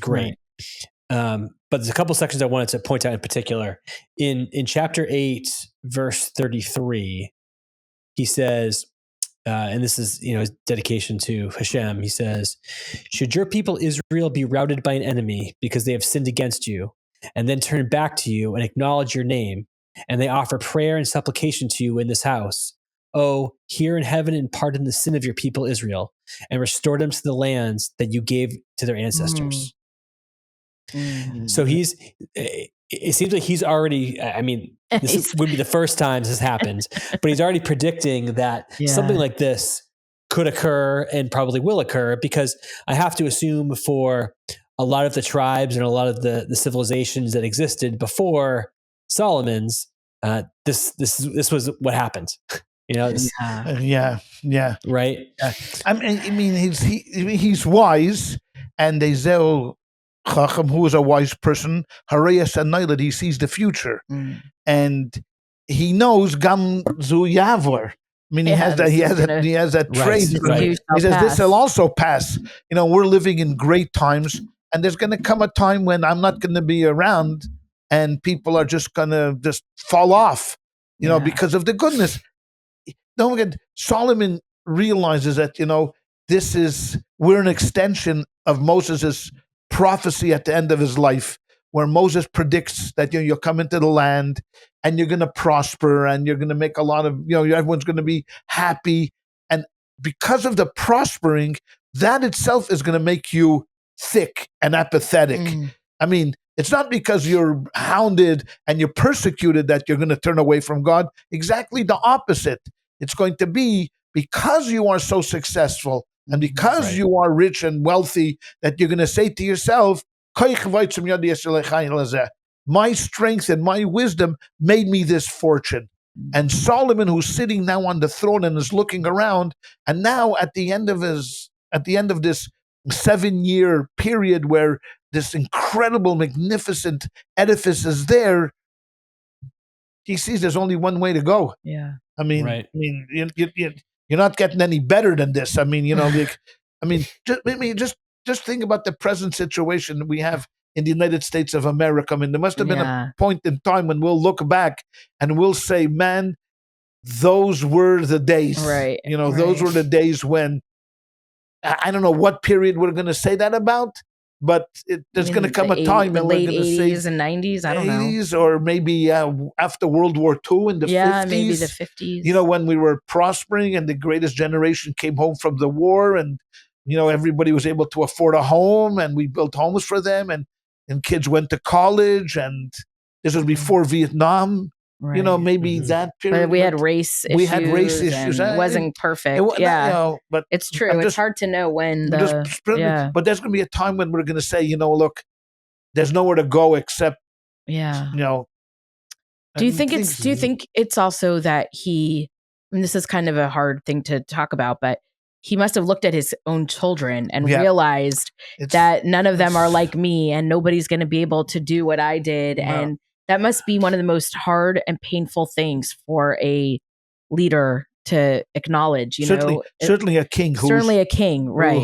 great. Right. But there's a couple sections I wanted to point out in particular. In chapter 8, verse 33, he says, and this is his dedication to Hashem. He says, "Should your people Israel be routed by an enemy because they have sinned against you, and then turn back to you and acknowledge your name, and they offer prayer and supplication to you in this house, oh, hear in heaven and pardon the sin of your people Israel, and restore them to the lands that you gave to their ancestors." So it seems like he's already, I mean, this would be the first time this happens, but he's already predicting that something like this could occur and probably will occur, because I have to assume for a lot of the tribes and a lot of the civilizations that existed before Solomon's, this was what happened. You know, right. I mean, he's wise, and Ezel Chacham, who is a wise person, Harayas and Nailat, he sees the future, and he knows Gam Zu Yavor. I mean, he has that trait. He says this will also pass. You know, we're living in great times, and there's going to come a time when I'm not going to be around, and people are just going to just fall off. You know, because of the goodness. Don't forget, Solomon realizes that, you know, we're an extension of Moses' prophecy at the end of his life, where Moses predicts that, you know, you'll come into the land and you're going to prosper and you're going to make a lot of, you know, everyone's going to be happy. And because of the prospering, that itself is going to make you thick and apathetic. I mean, it's not because you're hounded and you're persecuted that you're going to turn away from God. Exactly the opposite. It's going to be because you are so successful and because you are rich and wealthy that you're going to say to yourself, my strength and my wisdom made me this fortune. And Solomon, who's sitting now on the throne and is looking around, and now at the end of this 7-year period where this incredible, magnificent edifice is there, he sees there's only one way to go. Yeah. I mean, you're not getting any better than this. I mean, you know, just think about the present situation that we have in the United States of America. I mean, there must have been a point in time when we'll look back and we'll say, man, those were the days. Right. You know, those were the days when, I don't know what period we're going to say that about, but there's going to come a time the when late we're going to say 80s and 90s. I don't know. 80s, or maybe after World War II in the 50s. Maybe the 50s. You know, when we were prospering and the greatest generation came home from the war, and, you know, everybody was able to afford a home, and we built homes for them, and kids went to college, and this was before Vietnam. Right. You know, maybe that period. But we had race issues. It wasn't perfect. You know, but it's true. It's hard to know when but there's going to be a time when we're going to say, you know, look, there's nowhere to go except, you know. Do you think it's also that and this is kind of a hard thing to talk about, but he must have looked at his own children and realized that none of them are like me, and nobody's going to be able to do what I did. And that must be one of the most hard and painful things for a leader to acknowledge. Certainly a king. Right?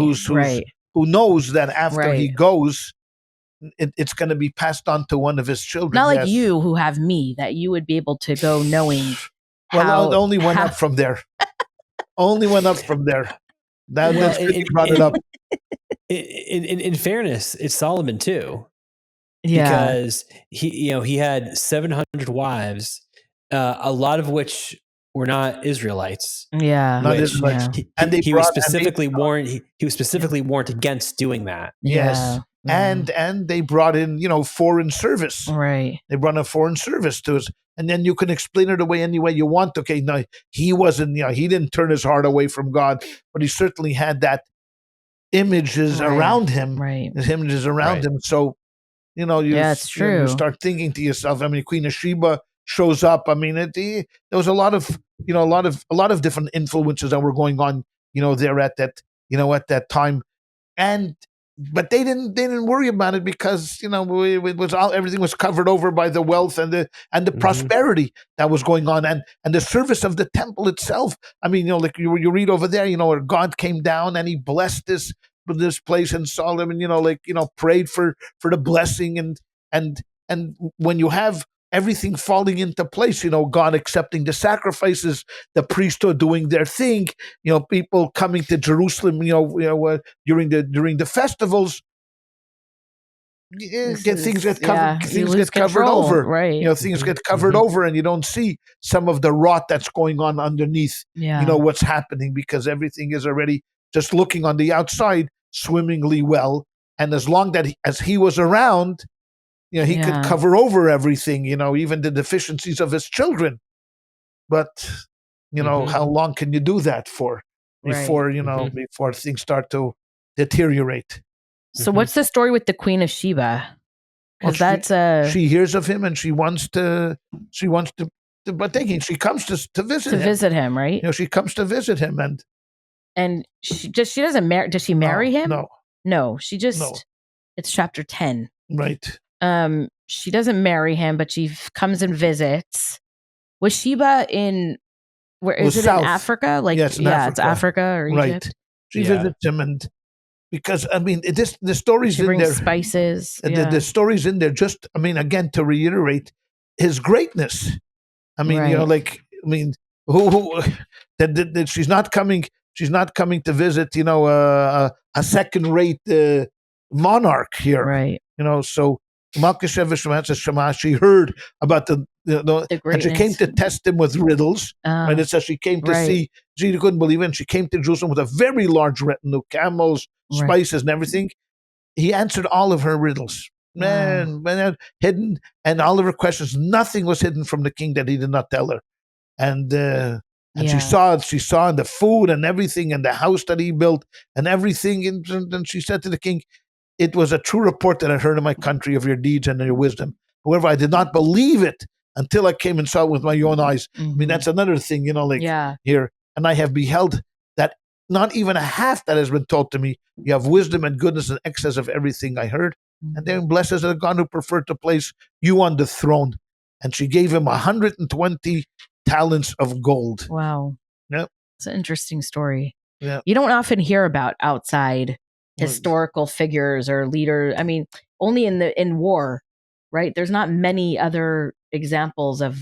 Who knows that after he goes, it's going to be passed on to one of his children. Not like you, who have me, that you would be able to go knowing. Well, only went up from there. Only went up from there. That's you brought it up. In fairness, it's Solomon too. Because he had 700 wives, a lot of which were not Israelites. Not Israelites. And he was specifically warned. He was specifically warned against doing that. Yes. And they brought in, you know, foreign service. Right. They brought a foreign service to us. And then you can explain it away any way you want. Okay, no, he wasn't, you know, he didn't turn his heart away from God, but he certainly had that images around him. Right. His images around him. So, you know, it's true. You start thinking to yourself. I mean, Queen of Sheba shows up. I mean, there was a lot of different influences that were going on, you know, there at that time, but they didn't worry about it because, you know, everything was covered over by the wealth and the prosperity that was going on, and the service of the temple itself. I mean, you know, like you read over there, you know, where God came down and he blessed this place in Solomon, you know, like, you know, prayed for the blessing, and when you have everything falling into place, you know, God accepting the sacrifices, the priesthood doing their thing, you know, people coming to Jerusalem, you know, during the festivals, things get covered over, right? You know, things get covered over, and you don't see some of the rot that's going on underneath. You know what's happening, because everything is already just looking on the outside swimmingly well, and as long as he was around, he could cover over everything, even the deficiencies of his children. But, how long can you do that for before, before things start to deteriorate? So what's the story with the Queen of Sheba? Because she hears of him and she wants to but thinking she comes to visit him, right? She comes to visit him and she doesn't marry. Does she marry him? No, she just. No. It's chapter 10, right? She doesn't marry him, but she comes and visits. Was Sheba in? Where is it? South. In Africa? Yes, Africa. It's Africa or Egypt. Right. She visits him, and because the stories she in brings there, spices. The stories in there. Just again to reiterate his greatness. Who that she's not coming. She's not coming to visit. A second-rate monarch here. Right. So Shema, she heard about the and she came to test him with riddles. And it says she came to see, she couldn't believe it, and she came to Jerusalem with a very large retinue, camels, spices, and everything. He answered all of her riddles. Man, hidden, and all of her questions. Nothing was hidden from the king that he did not tell her. And she saw in the food and everything, and the house that he built and everything. And she said to the king, "It was a true report that I heard in my country of your deeds and your wisdom. However, I did not believe it until I came and saw it with my own eyes." That's another thing, here. And I have beheld that not even a half that has been told to me. You have wisdom and goodness in excess of everything I heard. And then blessed is the God who preferred to place you on the throne. And she gave him 120 talents of gold. Wow. Yep. It's an interesting story. Yeah. You don't often hear about outside historical figures or leaders. Only in war, right? There's not many other examples of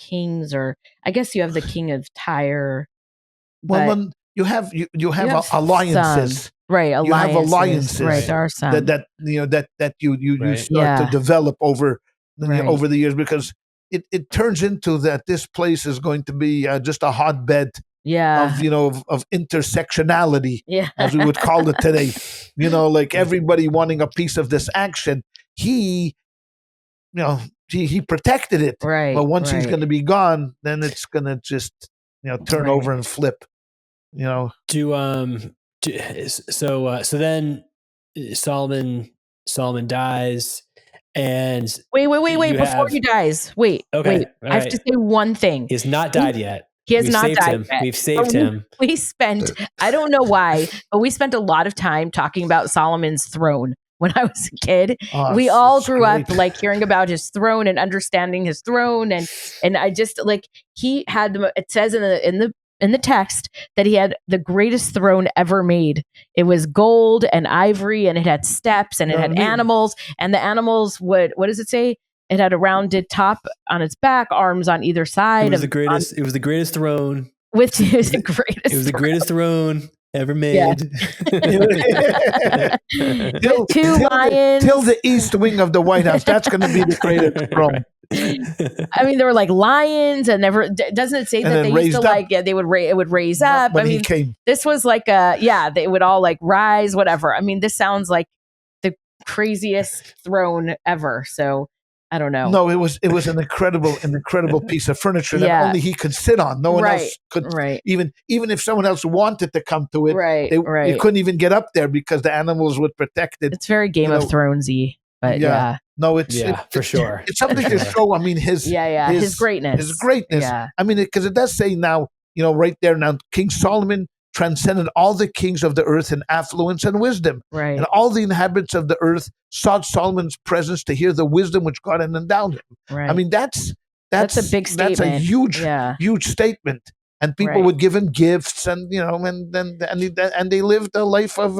kings, or I guess you have the king of Tyre. Well, you have alliances, right? You have alliances, right? There are some that you start to develop over the years, because it turns into that this place is going to be just a hotbed. Of intersectionality, as we would call it today. Everybody wanting a piece of this action. He protected it, right? But once he's going to be gone, then it's going to just turn over and flip. So then Solomon dies, and wait before he dies. Wait. I have to say one thing. He's not died yet. He has not died yet. We've saved him. We spent, I don't know why, but we spent a lot of time talking about Solomon's throne when I was a kid. We all grew up hearing about his throne and understanding his throne, and I just he had it says in the text that he had the greatest throne ever made. It was gold and ivory, and it had steps, and it had animals, and the animals what does it say? It had a rounded top on its back, arms on either side. It was the greatest. It was the greatest throne. It was the greatest. It was the greatest throne ever made. Two lions. Till the east wing of the White House. That's going to be the greatest throne. There were lions, and doesn't it say that they used to they would it would raise up? When he came, this was they would all rise, whatever. This sounds like the craziest throne ever. So. I don't know. No, it was an incredible piece of furniture that only he could sit on. No one else could. Right. Even if someone else wanted to come to it, they couldn't even get up there because the animals would protect it. It's very Game of Thronesy, but no, it's for sure. It's something to show. His greatness. His greatness. Yeah. Because it does say now, right there now, King Solomon transcended all the kings of the earth in affluence and wisdom. Right. And all the inhabitants of the earth sought Solomon's presence to hear the wisdom which God had endowed him. Right. That's a big statement. That's a huge statement. And people would give him gifts, and and they lived a life of.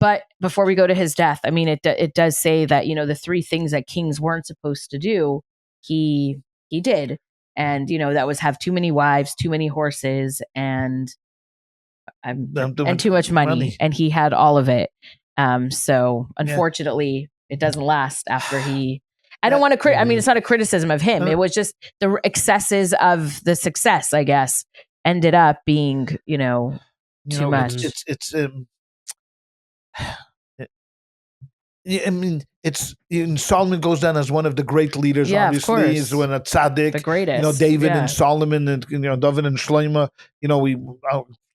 But before we go to his death, it does say that the three things that kings weren't supposed to do, he did, and that was have too many wives, too many horses, and too much money, and he had all of it. So unfortunately, it doesn't last after he. I don't want to. It's not a criticism of him. It was just the excesses of the success, I guess, ended up being too much. I mean, Solomon goes down as one of the great leaders. Yeah, obviously, of course. he's one of tzaddik. The greatest. David and Solomon, and David and Shlomo.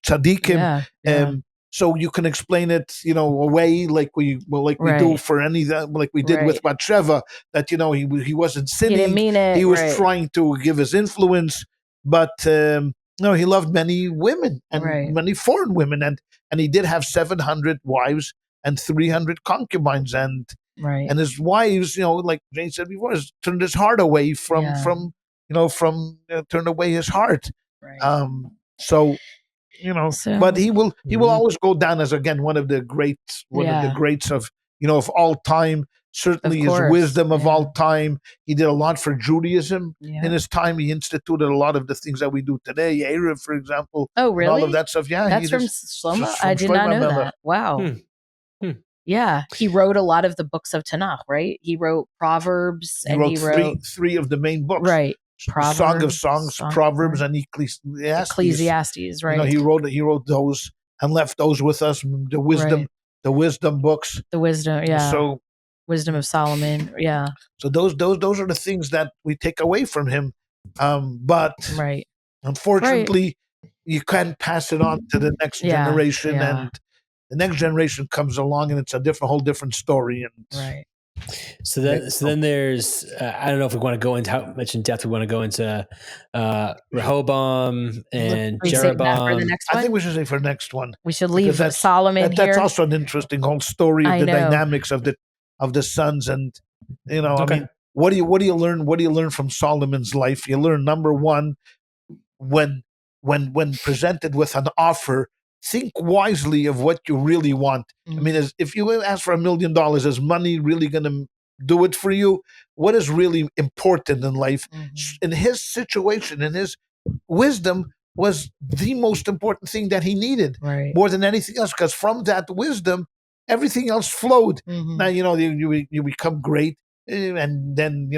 Tzaddikim. So you can explain it, away like we do for any like we did with Bathsheba. That he wasn't sinning. He didn't mean it. He was trying to give his influence, but no, he loved many women and many foreign women, and he did have 700 wives and 300 concubines, and his wives, like Jane said before, turned his heart away turned away his heart. But he will always go down as, again, one of the greats, of all time. Certainly his wisdom of all time. He did a lot for Judaism in his time. He instituted a lot of the things that we do today. Erev, for example. Oh, really? All of that stuff. Yeah. That's from Shlomo? I did not know that. Wow. Yeah. He wrote a lot of the books of Tanakh, right? He wrote Proverbs. He wrote three of the main books. Right. Proverbs, Song of Songs, Proverbs, and Ecclesiastes. Right. He wrote those and left those with us. The wisdom books. The wisdom, yeah. So Wisdom of Solomon, yeah. So those are the things that we take away from him. But unfortunately, you can't pass it on to the next generation, and the next generation comes along, and it's a whole different story. And So then there's I don't know if we want to go into how much in depth we want to go into Rehoboam and Jeroboam. I think we should say for the next one. We should leave Solomon here. That's also an interesting whole story of the dynamics of the sons, and I mean, what do you learn? What do you learn from Solomon's life? You learn, number one, when presented with an offer, think wisely of what you really want. I mean, if you ask for $1 million, is money really going to do it for you? What is really important in life? In his situation, in his wisdom, was the most important thing that he needed, more tthan anything else, because from that wisdom, everything else flowed. Now, you become great, and then,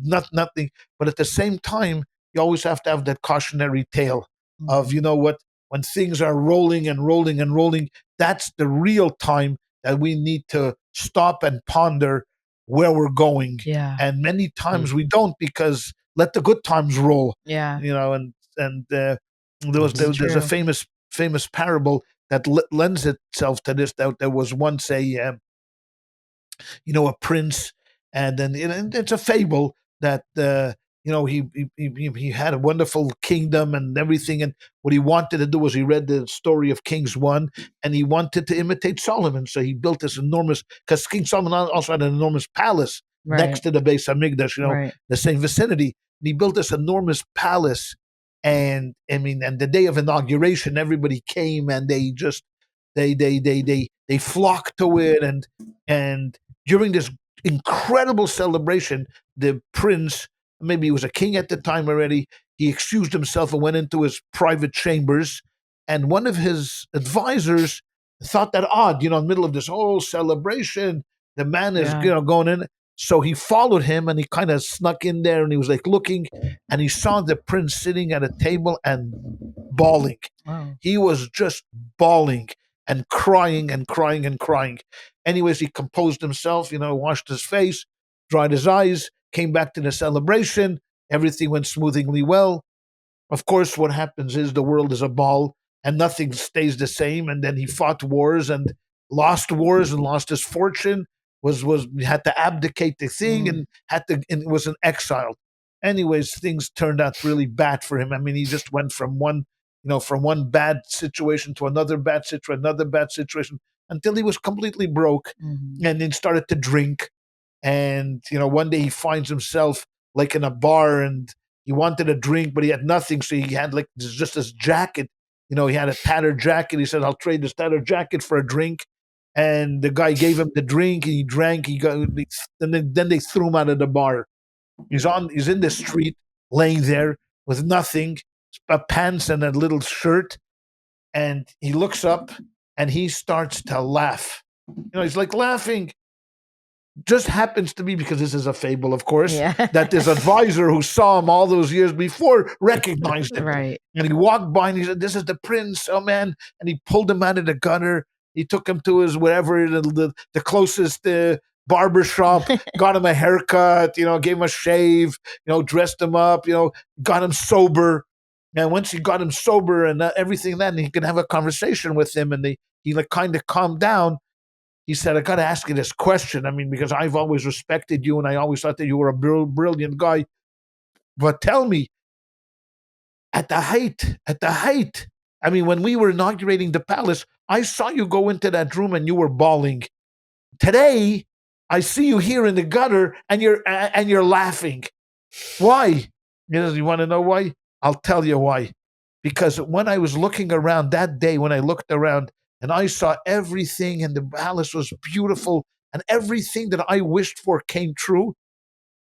nothing. But at the same time, you always have to have that cautionary tale of, when things are rolling and rolling and rolling, that's the real time that we need to stop and ponder where we're going. Yeah. And many times we don't, because let the good times roll. Yeah. There's a famous parable that lends itself to this. That there was once a prince, and then it's a fable that he had a wonderful kingdom and everything, and what he wanted to do was he read the story of Kings 1, and he wanted to imitate Solomon, so he built this enormous, because King Solomon also had an enormous palace next to the Beis Hamikdash, the same vicinity, and he built this enormous palace. And I mean, and the day of inauguration, everybody came, and they flocked to it, and during this incredible celebration, the prince, maybe he was a king at the time already, he excused himself and went into his private chambers, and one of his advisors thought that odd, in the middle of this whole celebration, the man is going in. So he followed him, and he kind of snuck in there, and he was like looking, and he saw the prince sitting at a table and bawling. Wow. He was just bawling and crying and crying and crying. Anyways, he composed himself, washed his face, dried his eyes, came back to the celebration. Everything went smoothly well. Of course, what happens is the world is a ball, and nothing stays the same. And then he fought wars and lost his fortune. Had to abdicate the thing, and was in exile. Anyways, things turned out really bad for him. I mean, he just went from one bad situation to another bad situation, until he was completely broke, and then started to drink. And one day he finds himself like in a bar, and he wanted a drink, but he had nothing, so he had like just this jacket. He had a tattered jacket. He said, "I'll trade this tattered jacket for a drink." And the guy gave him the drink, and he drank. And then they threw him out of the bar. He's in the street, laying there with nothing, pants and a little shirt. And he looks up, and he starts to laugh. He's like laughing. Just happens to be, because this is a fable, of course, that this advisor who saw him all those years before recognized him. Right. And he walked by, and he said, "This is the prince, oh man!" And he pulled him out of the gutter. He took him to his wherever the closest barber shop, got him a haircut, gave him a shave, dressed him up, got him sober. And once he got him sober and everything, then he could have a conversation with him, and he like kind of calmed down. He said, I got to ask you this question. I mean, because I've always respected you and I always thought that you were a brilliant guy. But tell me, at the height, I mean, when we were inaugurating the palace, I saw you go into that room and you were bawling. Today, I see you here in the gutter and you're laughing. Why? You want to know why? I'll tell you why. Because when I was looking around that day, when I looked around and I saw everything and the palace was beautiful and everything that I wished for came true,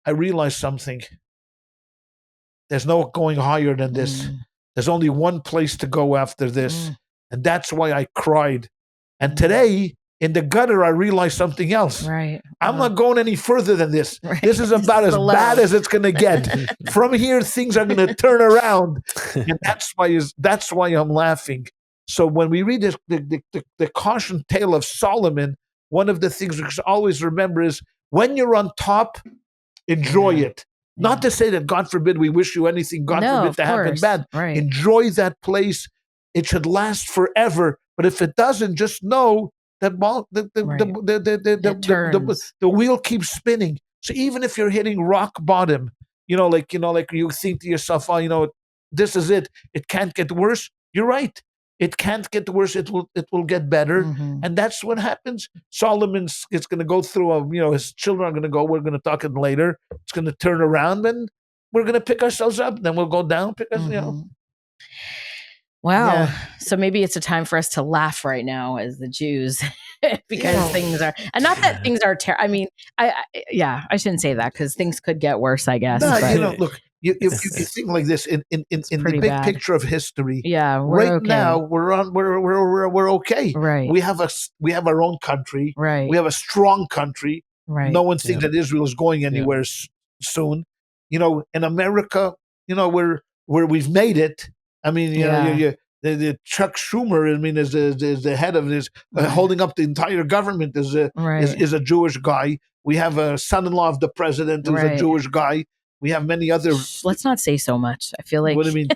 I realized something. There's no going higher than this. There's only one place to go after this. And that's why I cried. And today, in the gutter, I realized something else. Right. I'm not going any further than this. Right. This is about as bad as it's going to get. From here, things are going to turn around. And that's why I'm laughing. So when we read this, the caution tale of Solomon, one of the things we should always remember is when you're on top, enjoy it. Not to say that, God forbid, we wish you anything, God forbid, to happen bad. Right. Enjoy that place. It should last forever. But if it doesn't, just know that the wheel keeps spinning. So even if you're hitting rock bottom, like you think to yourself, oh, this is it. It can't get worse. You're right. It can't get worse. It will get better. And that's what happens. Solomon's it's going to go through his children are going to go. We're going to talk it later. It's going to turn around and we're going to pick ourselves up. Then we'll go down, Wow. Yeah. So maybe it's a time for us to laugh right now as the Jews because things are, and not that things are terrible. I mean, I shouldn't say that because things could get worse, I guess. No, look, you think like this in the big picture of history. Yeah. Now we're okay. Right. We have our own country. Right. We have a strong country. Right. No one thinks that Israel is going anywhere soon. In America, where we've made it. I mean, the Chuck Schumer, I mean, is the head of this, holding up the entire government is a Jewish guy. We have a son-in-law of the president who's a Jewish guy. We have many other. Let's not say so much. I feel like. What do you mean?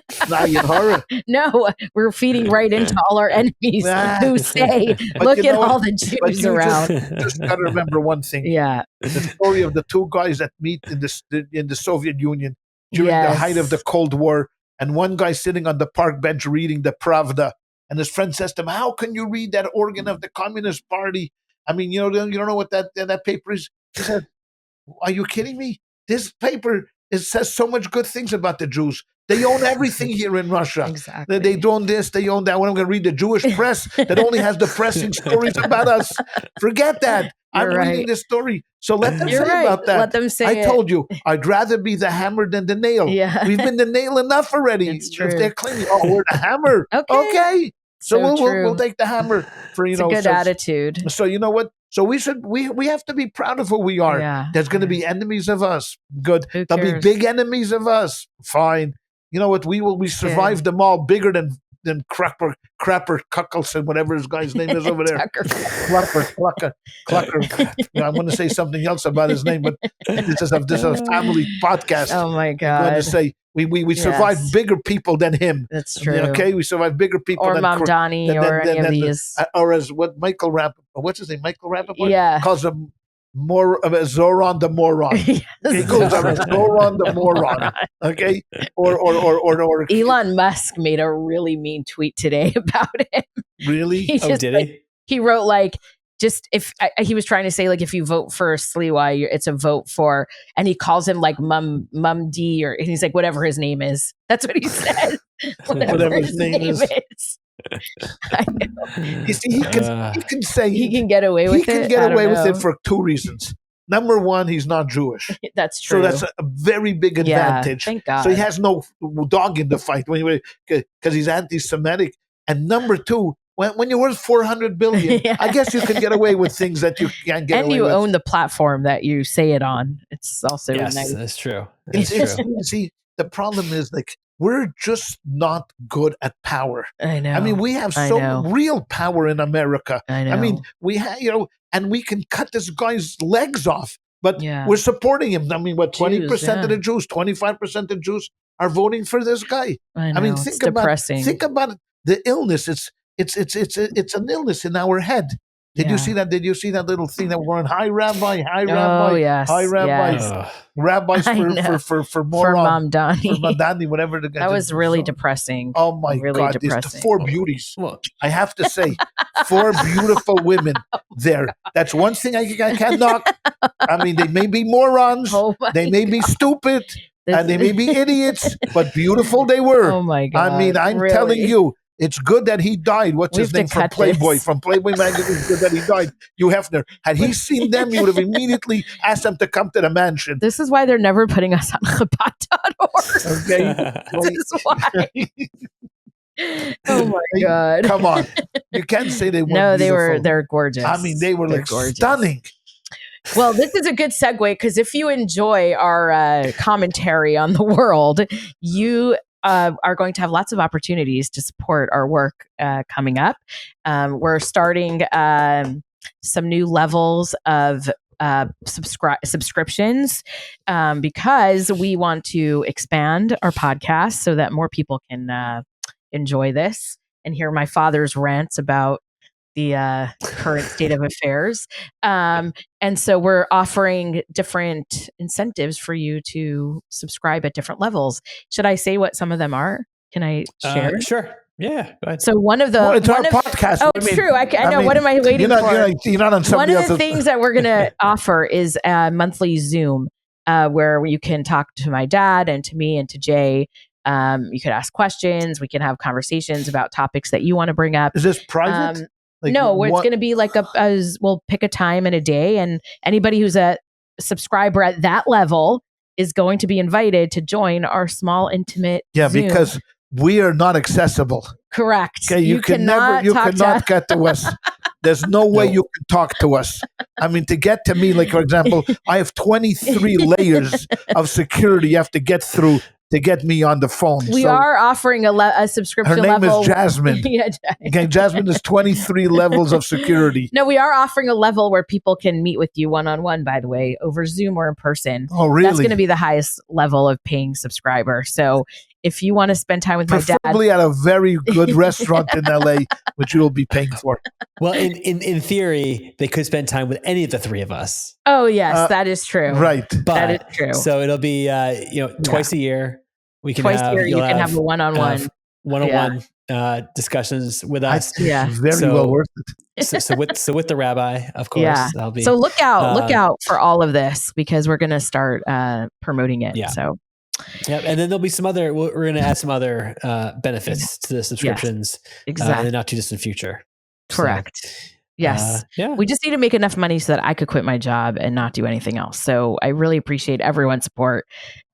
No, we're feeding right into all our enemies who say, "Look at all the Jews around." Just got to remember one thing. Yeah, the story of the two guys that meet in the Soviet Union during the height of the Cold War. And one guy sitting on the park bench reading the Pravda, and his friend says to him, "How can you read that organ of the Communist Party? I mean, you don't know what that paper is." He said, "Are you kidding me? This paper says so much good things about the Jews. They own everything here in Russia. Exactly. They own this, they own that. When I'm going to read the Jewish press that only has depressing stories about us, forget that. I'm reading this story." So let them say about that. Let them say I told you, I'd rather be the hammer than the nail. Yeah. We've been the nail enough already. It's true. If they're claiming, we're the hammer. Okay. So we'll take the hammer for, it's a good attitude. So you know what? So we have to be proud of who we are. Yeah. There's going to be enemies of us. Good. Who There'll cares? be big enemies of us. Fine. You know what? We survived them all, bigger than Crapper Cuckelson, whatever his guy's name is over there. Clucker. I want to say something else about his name, but this is a family podcast. Oh my God. I want to say we survived bigger people than him. That's true. Okay, we survived bigger people or than Mamdani or any of these. Or as what Michael Rappaport, what's his name? Michael Rappaport calls him Zoran the moron. Yes. He goes on Zoran the moron. Okay, or Elon Musk made a really mean tweet today about him. Really? Did he? He wrote he was trying to say if you vote for Sliwa, it's a vote for, and he calls him Mum D, and he's like whatever his name is. That's what he said. whatever his name is. I know. You see, he can say he can get away with it. He can get away with it for two reasons. Number one, he's not Jewish. That's true. So that's a very big advantage. Thank God. So he has no dog in the fight because he's anti-Semitic. And number two, when you're worth $400 billion, I guess you can get away with things that you can't get away with. And you own the platform that you say it on. It's also nice. That's true. You see, the problem is we're just not good at power. I know. I mean, we have real power in America. I know. I mean, we have, and we can cut this guy's legs off, but we're supporting him. I mean, what, 20% of the Jews, 25% of Jews are voting for this guy. I know. I mean, it's depressing. Think about the illness. It's an illness in our head. Did you see that? Did you see that little thing that we're on? Hi, Rabbi. Hi, Rabbi. Oh, yes. Hi, Rabbi. Yes. Rabbis for Mom Donnie. For Madani, whatever the guy. That was really depressing. Oh my God! It's the 4 beauties. I have to say, 4 beautiful women there. That's one thing I can't knock. I mean, they may be morons, they may be stupid, and they may be idiots, but beautiful they were. Oh my God! I mean, I'm telling you. It's good that he died. What's his name from Playboy? From Playboy magazine. It's good that he died. Hugh Hefner. Had he seen them, he would have immediately asked them to come to the mansion. This is why they're never putting us on Chabad.org. Okay. This is why. Oh my God! Come on, you can't say they weren't. No, beautiful. they're gorgeous. I mean, they were gorgeous. Stunning. Well, this is a good segue because if you enjoy our commentary on the world, you are going to have lots of opportunities to support our work coming up. We're starting some new levels of subscriptions because we want to expand our podcast so that more people can enjoy this and hear my father's rants about the current state of affairs. And so we're offering different incentives for you to subscribe at different levels. Should I say what some of them are? Can I share? Sure. Yeah. Go ahead. So one of the it's our podcast. Oh, it's true. I know. What am I waiting for? You're not on one of the things that we're going to offer is a monthly Zoom where you can talk to my dad and to me and to Jay. You could ask questions. We can have conversations about topics that you want to bring up. Is this private? No, it's going to be like we'll pick a time and a day, and anybody who's a subscriber at that level is going to be invited to join our small, intimate Zoom. Because we are not accessible. Correct. Okay, you cannot get to us. There's no way you can talk to us. I mean, to get to me, like, for example, I have 23 layers of security you have to get through to get me on the phone. We are offering a subscription level. Her name level. is Jasmine. Okay, Jasmine is 23 levels of security. No, we are offering a level where people can meet with you one-on-one, by the way, over Zoom or in person. Oh, really? That's going to be the highest level of paying subscriber. So if you want to spend time with my dad. Preferably at a very good restaurant in LA, which you will be paying for. Well, in theory, they could spend time with any of the 3 of us. Oh, yes, that is true. Right. But, that is true. So it'll be, twice a year. We can twice a year, you can have a one-on-one. One-on-one discussions with us. Very well worth it. So with the rabbi, of course. Yeah. So look out for all of this because we're going to start promoting it. Yeah. So. Yep. And then there'll be some other, we're going to add some other benefits to the subscriptions in the not too distant future. Correct. So, yes. We just need to make enough money so that I could quit my job and not do anything else. So I really appreciate everyone's support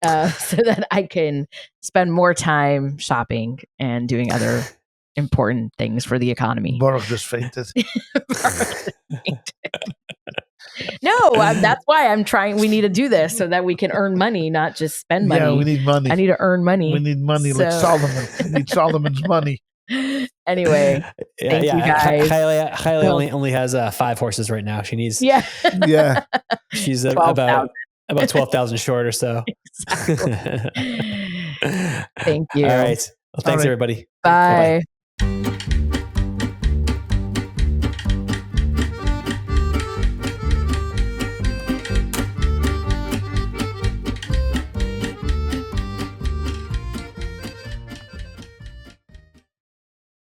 so that I can spend more time shopping and doing other important things for the economy. Baruch just fainted. No, that's why I'm trying. We need to do this so that we can earn money, not just spend money. Yeah, we need money. I need to earn money. We need money like Solomon. We need Solomon's money. Anyway, thank you guys. ChayaLeah only has 5 horses right now. She needs. Yeah. She's about 12,000 short or so. Exactly. Thank you. All right. Well, thanks everybody. Bye. Bye-bye.